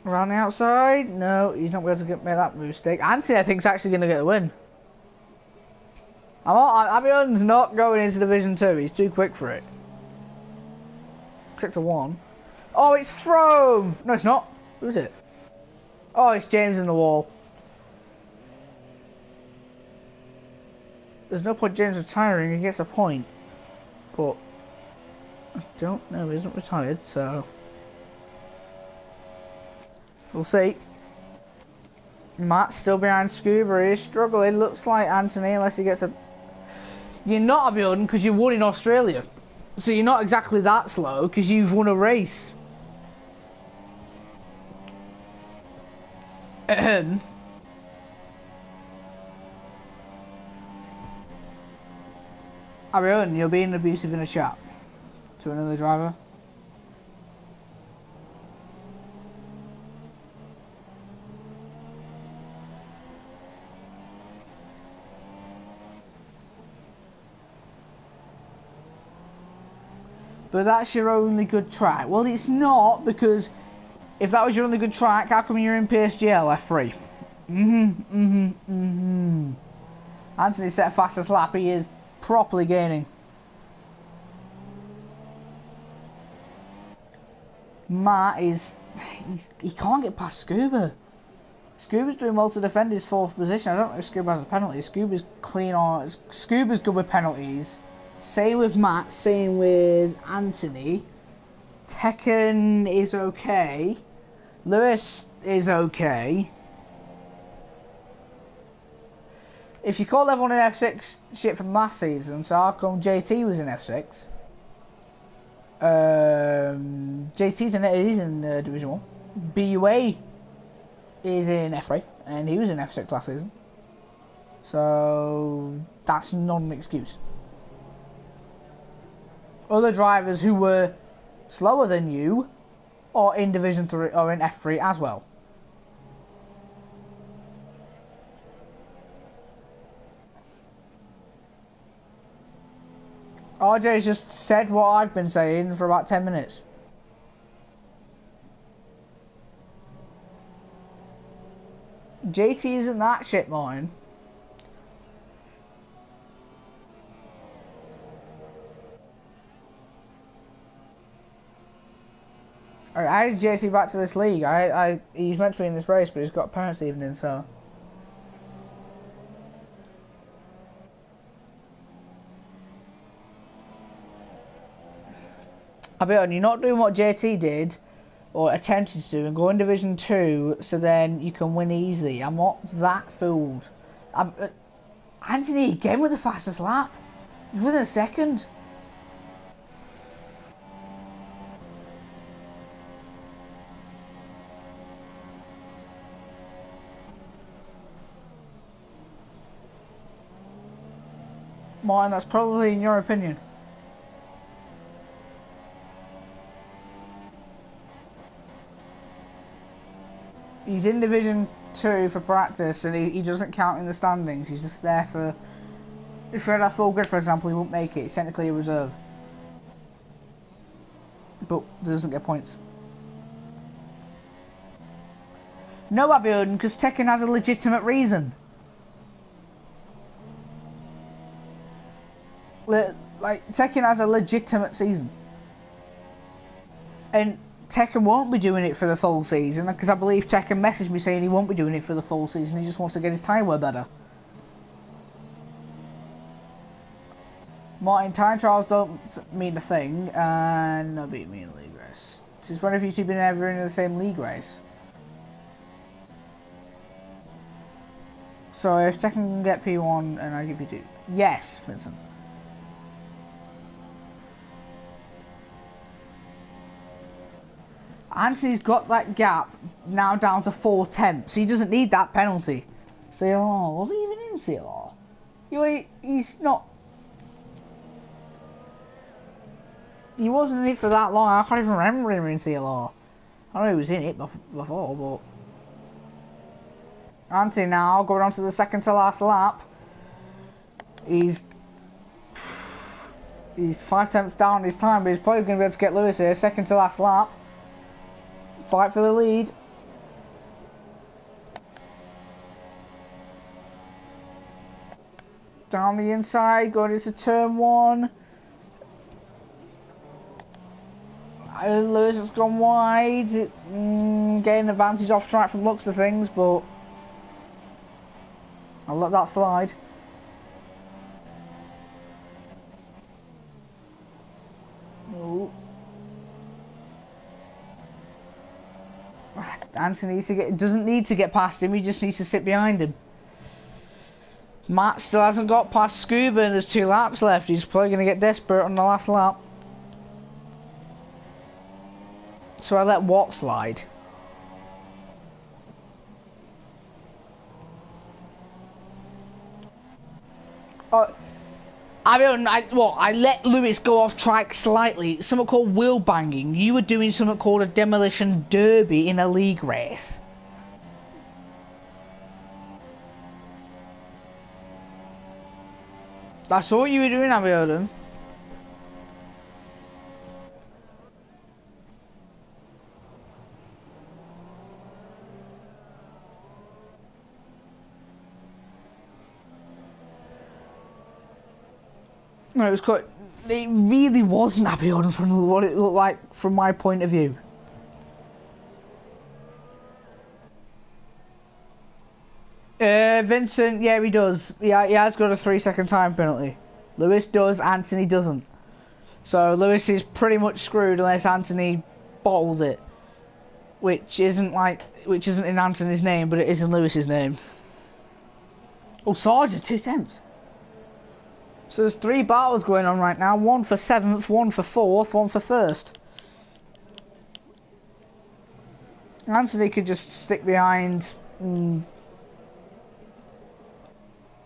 Around the outside? No, he's not able to make that mistake. Anthony, I think, is actually going to get the win. Abiodun's not going into Division 2. He's too quick for it. Sector 1. Oh, it's Throne! No, it's not. Who is it? Oh, it's James in the wall. There's no point James retiring. He gets a point. But I don't know. He isn't retired, so we'll see. Matt's still behind Scuba. He's struggling. Looks like Anthony, unless he gets a... You're not Abiodun because you won in Australia. So you're not exactly that slow because you've won a race. Abiodun, you're being abusive in a chat to another driver. But that's your only good track. Well, it's not, because if that was your only good track, how come you're in PSGL F3? Anthony set fastest lap. He is properly gaining. Matt is... he can't get past Scuba. Scuba's doing well to defend his 4th position. I don't know if Scuba has a penalty. Scuba's clean on... Scuba's good with penalties. Same with Matt, same with Anthony. Tekken is okay. Lewis is okay. If you call everyone in F6 shit from last season, so how come JT was in F6? JT's in Division 1. BUA is in F3, and he was in F6 last season. So that's not an excuse. Other drivers who were slower than you are in Division 3 or in F3 as well. RJ's just said what I've been saying for about 10 minutes. JT isn't that shit, mine. I added JT back to this league. He's meant to be in this race, but he's got parents' evening, so. I bet you're not doing what JT did, or attempted to do, and go in Division 2, so then you can win easy. I'm not that fooled. Anthony again with the fastest lap. Within a second. Martin, that's probably in your opinion. He's in Division 2 for practice, and he doesn't count in the standings. He's just there for... If we had a full grid, for example, he won't make it. It's technically a reserve. But doesn't get points. No, Abby Odin, because Tekken has a legitimate reason. Like, Tekken has a legitimate season. And Tekken won't be doing it for the full season, because I believe Tekken messaged me saying he won't be doing it for the full season. He just wants to get his time wear better. Martin, time trials don't mean a thing, and no beat me in league race. Since when have you two been ever in the same league race? So if Tekken can get P1 and I get P2. Yes, Vincent. Anthony's got that gap now down to 4 tenths. He doesn't need that penalty. CLR, was he even in CLR? He's not. He wasn't in it for that long. I can't even remember him in CLR. I know he was in it before, but Anthony now going on to the second to last lap. He's 5 tenths down his time, but he's probably going to be able to get Lewis here. Second to last lap. Fight for the lead. Down the inside, going into turn 1. Lewis has gone wide, getting advantage off track from looks of things, but I'll let that slide. Oh. Anthony doesn't need to get past him, he just needs to sit behind him. Matt still hasn't got past Scuba and there's 2 laps left. He's probably going to get desperate on the last lap. So I let Watt slide. I let Lewis go off track slightly. Something called wheel banging. You were doing something called a demolition derby in a league race. That's what you were doing, Abiodun. No, it was quite. It really wasn't Abiodun from what it looked like from my point of view. Vincent, yeah, he does. Yeah, he has got a 3-second time penalty. Lewis does, Anthony doesn't. So Lewis is pretty much screwed unless Anthony bottles it, which isn't in Anthony's name, but it is in Lewis's name. Oh, Sergeant, 2 tenths. So there's 3 battles going on right now. 1 for 7th, 1 for 4th, 1 for 1st. Anthony could just stick behind.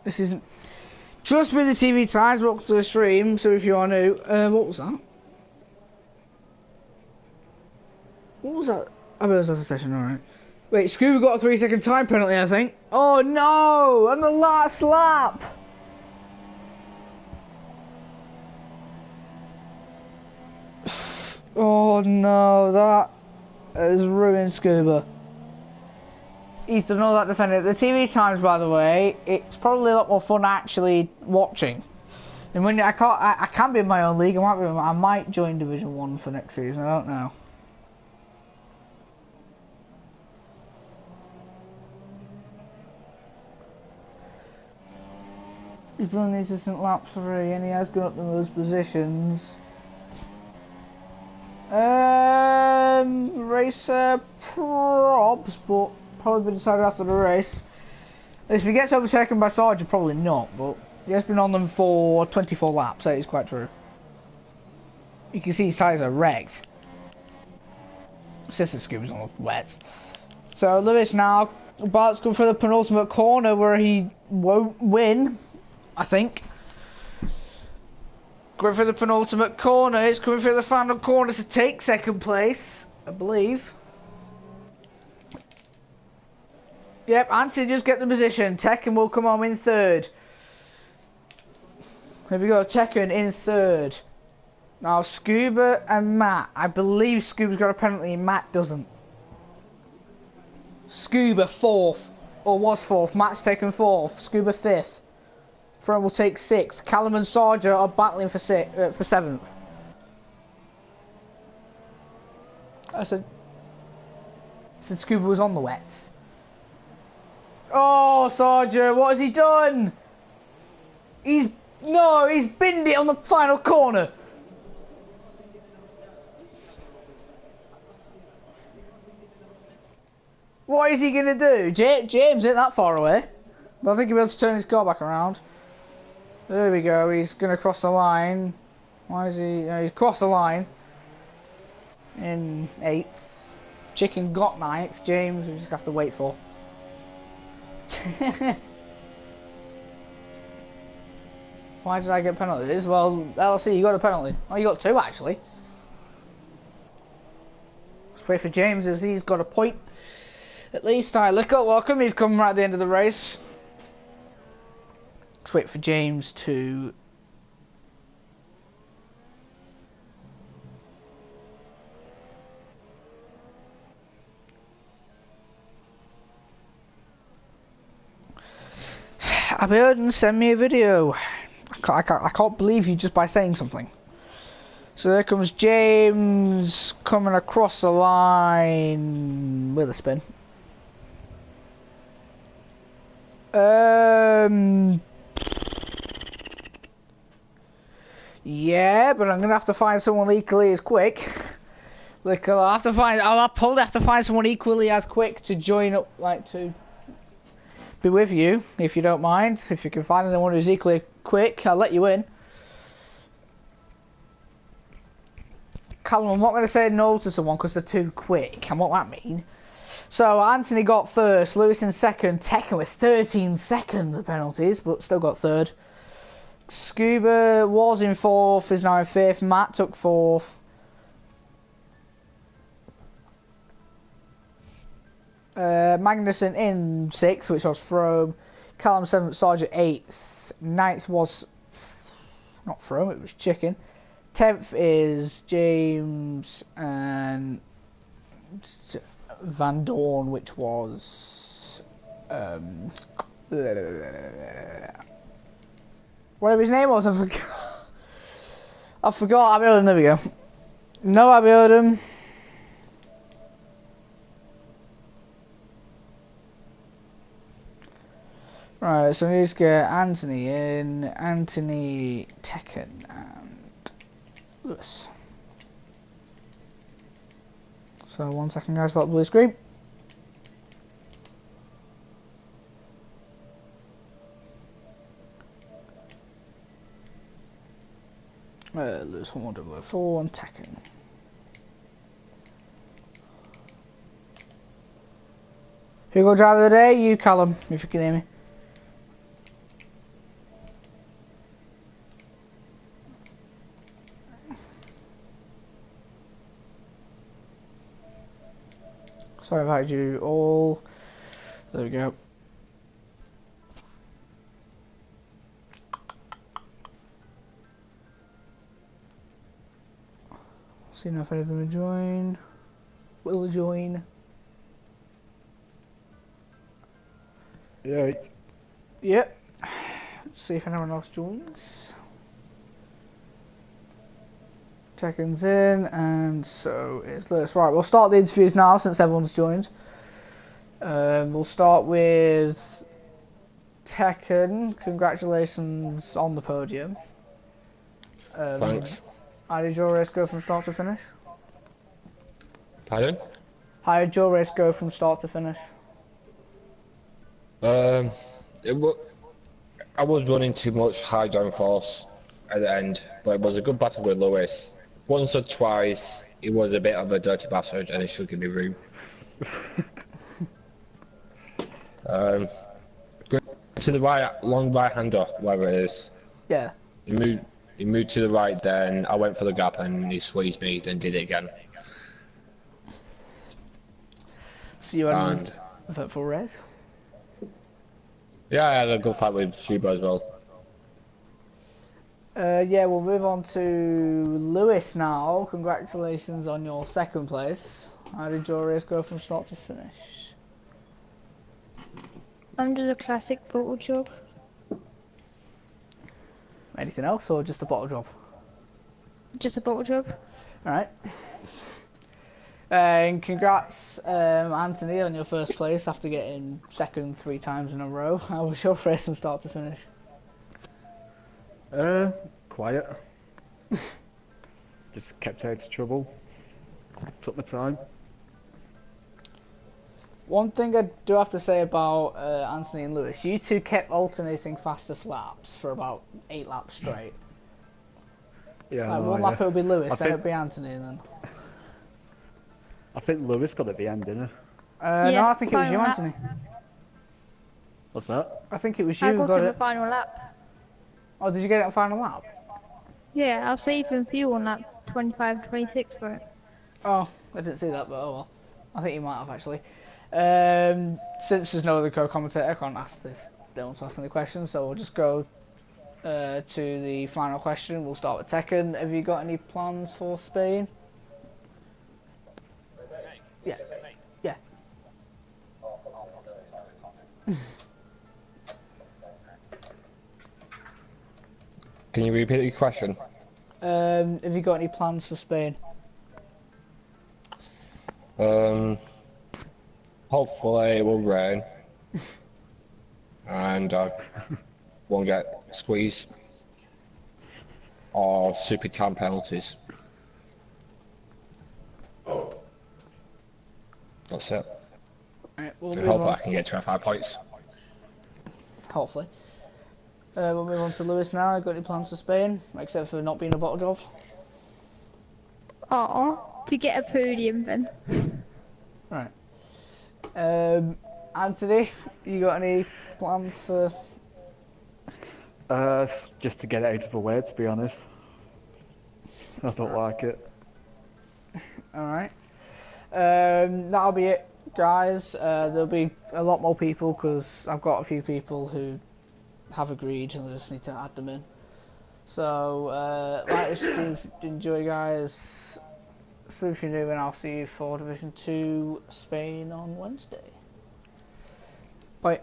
This isn't. Trust me, the TV times. Welcome to the stream. So if you are new, what was that? What was that? I bet it was after session. All right. Wait, Scuba got a 3-second time penalty, I think. Oh no! On the last lap. Oh no, that has ruined Scuba. He's done all that defending. The TV times, by the way, it's probably a lot more fun actually watching. And when I can't be in my own league. I might join Division 1 for next season. I don't know. He's run these assistant lap 3, and he has gone up the most positions. Racer props, but probably be decided after the race. If he gets overtaken by Sargent, probably not, but he has been on them for 24 laps, that is quite true. You can see his tyres are wrecked. Since the Scooby's on the wet. So Lewis now about to go for the penultimate corner where he won't win, I think. Going for the penultimate corner, it's coming for the final corner to take second place, I believe. Yep, Anthony just get the position. Tekken will come on in third. Here we go, Tekken in third. Now Scuba and Matt. I believe Scuba's got a penalty and Matt doesn't. Scuba fourth, or was fourth. Matt's taken fourth. Scuba fifth. Front will take sixth. Callum and Sargent are battling for seventh. I said Scuba was on the wets. Oh, Sargent, what has he done? He's binned it on the final corner. What is he going to do? James ain't that far away. But I think he'll be able to turn his car back around. There we go, he's going to cross the line. Why is he... he's crossed the line. In 8th. Chicken got 9th. James, we just have to wait for. Why did I get penalties? Well, LC, you got a penalty. Oh, you got 2 actually. Let's wait for James as he's got a point. At least. Alright, look up, welcome. You've come right at the end of the race. Let's wait for James to... Abiodun, send me a video. I can't believe you just by saying something. So there comes James coming across the line with a spin. Yeah, but I'm gonna have to find someone equally as quick. Like I'll probably have to find someone equally as quick to join up, like to be with you, if you don't mind. If you can find anyone who's equally quick, I'll let you in. Callum, I'm not going to say no to someone because they're too quick, and what that mean? So Anthony got first, Lewis in second, Tekken with 13 seconds of penalties, but still got third. Scuba was in fourth, is now in fifth. Matt took fourth. Magnussen in sixth, which was Frome. Callum seventh, Sargent eighth. Ninth was not Frome, it was Chicken. 10th is James and Van Dorn, which was whatever his name was, I forgot. Abiodun, there we go. No Abiodun. Right, so we need to get Anthony in, Anthony, Tekken, and Lewis. So 1 second guys, about the blue screen. Lewis 1104 and Tekken. Who got driver of the day? You, Callum, if you can hear me. So I invited you all. There we go. See if any of them will join. Will join. Yeah. Yep. Let's see if anyone else joins. Tekken's in, and so it's Lewis. Right, we'll start the interviews now since everyone's joined. We'll start with Tekken. Congratulations on the podium. Thanks. How did your race go from start to finish? Pardon? How did your race go from start to finish? Um, it wa I was running too much high downforce at the end, but it was a good battle with Lewis. Once or twice, he was a bit of a dirty bastard, and he should give me room. Um, going to the right, long right hander, wherever it is. Yeah. He moved. He moved to the right. Then I went for the gap, and he squeezed me. Then did it again. So you had an And eventful race? yeah, I had a good fight with Shuba as well. Yeah, we'll move on to Lewis now. Congratulations on your second place. How did your race go from start to finish? Under the classic bottle jog. Anything else or just a bottle job? Just a bottle jog. Alright. And congrats, Anthony, on your first place after getting second 3 times in a row. How was your race from start to finish? Quiet. Just kept out of trouble. Took my time. One thing I do have to say about Anthony and Lewis, you two kept alternating fastest laps for about 8 laps straight. Yeah. Like no, one lap it would be Lewis, then it would be Anthony, and then... I think Lewis got at the end, didn't he? No, I think it was you, final lap. Anthony. What's that? I think it was you I who got got to the it. final lap. Oh, did you get it on final lap? Yeah, I was saving fuel on lap 25, 26 for it. Oh, I didn't see that, but oh well. I think you might have actually. Since there's no other co-commentator, I can't ask if they want to ask any questions, so we'll just go to the final question. We'll start with Tekken. Have you got any plans for Spain? Yeah. Yeah. Can you repeat your question? Have you got any plans for Spain? Hopefully it will rain, and I won't get squeezed or super time penalties. That's it. Right, we'll And move hopefully on. I can get 25 points. Hopefully. We'll move on to Lewis now. Got any plans for Spain, except for not being a bottle job? Oh, to get a podium then. Right. Anthony, you got any plans for... Just to get it out of the way, to be honest. I don't like it. Alright. That'll be it, guys. There'll be a lot more people because I've got a few people who have agreed and I just need to add them in. So, like this, enjoy, guys. So if you're new, and I'll see you for Division 2 Spain on Wednesday. Bye.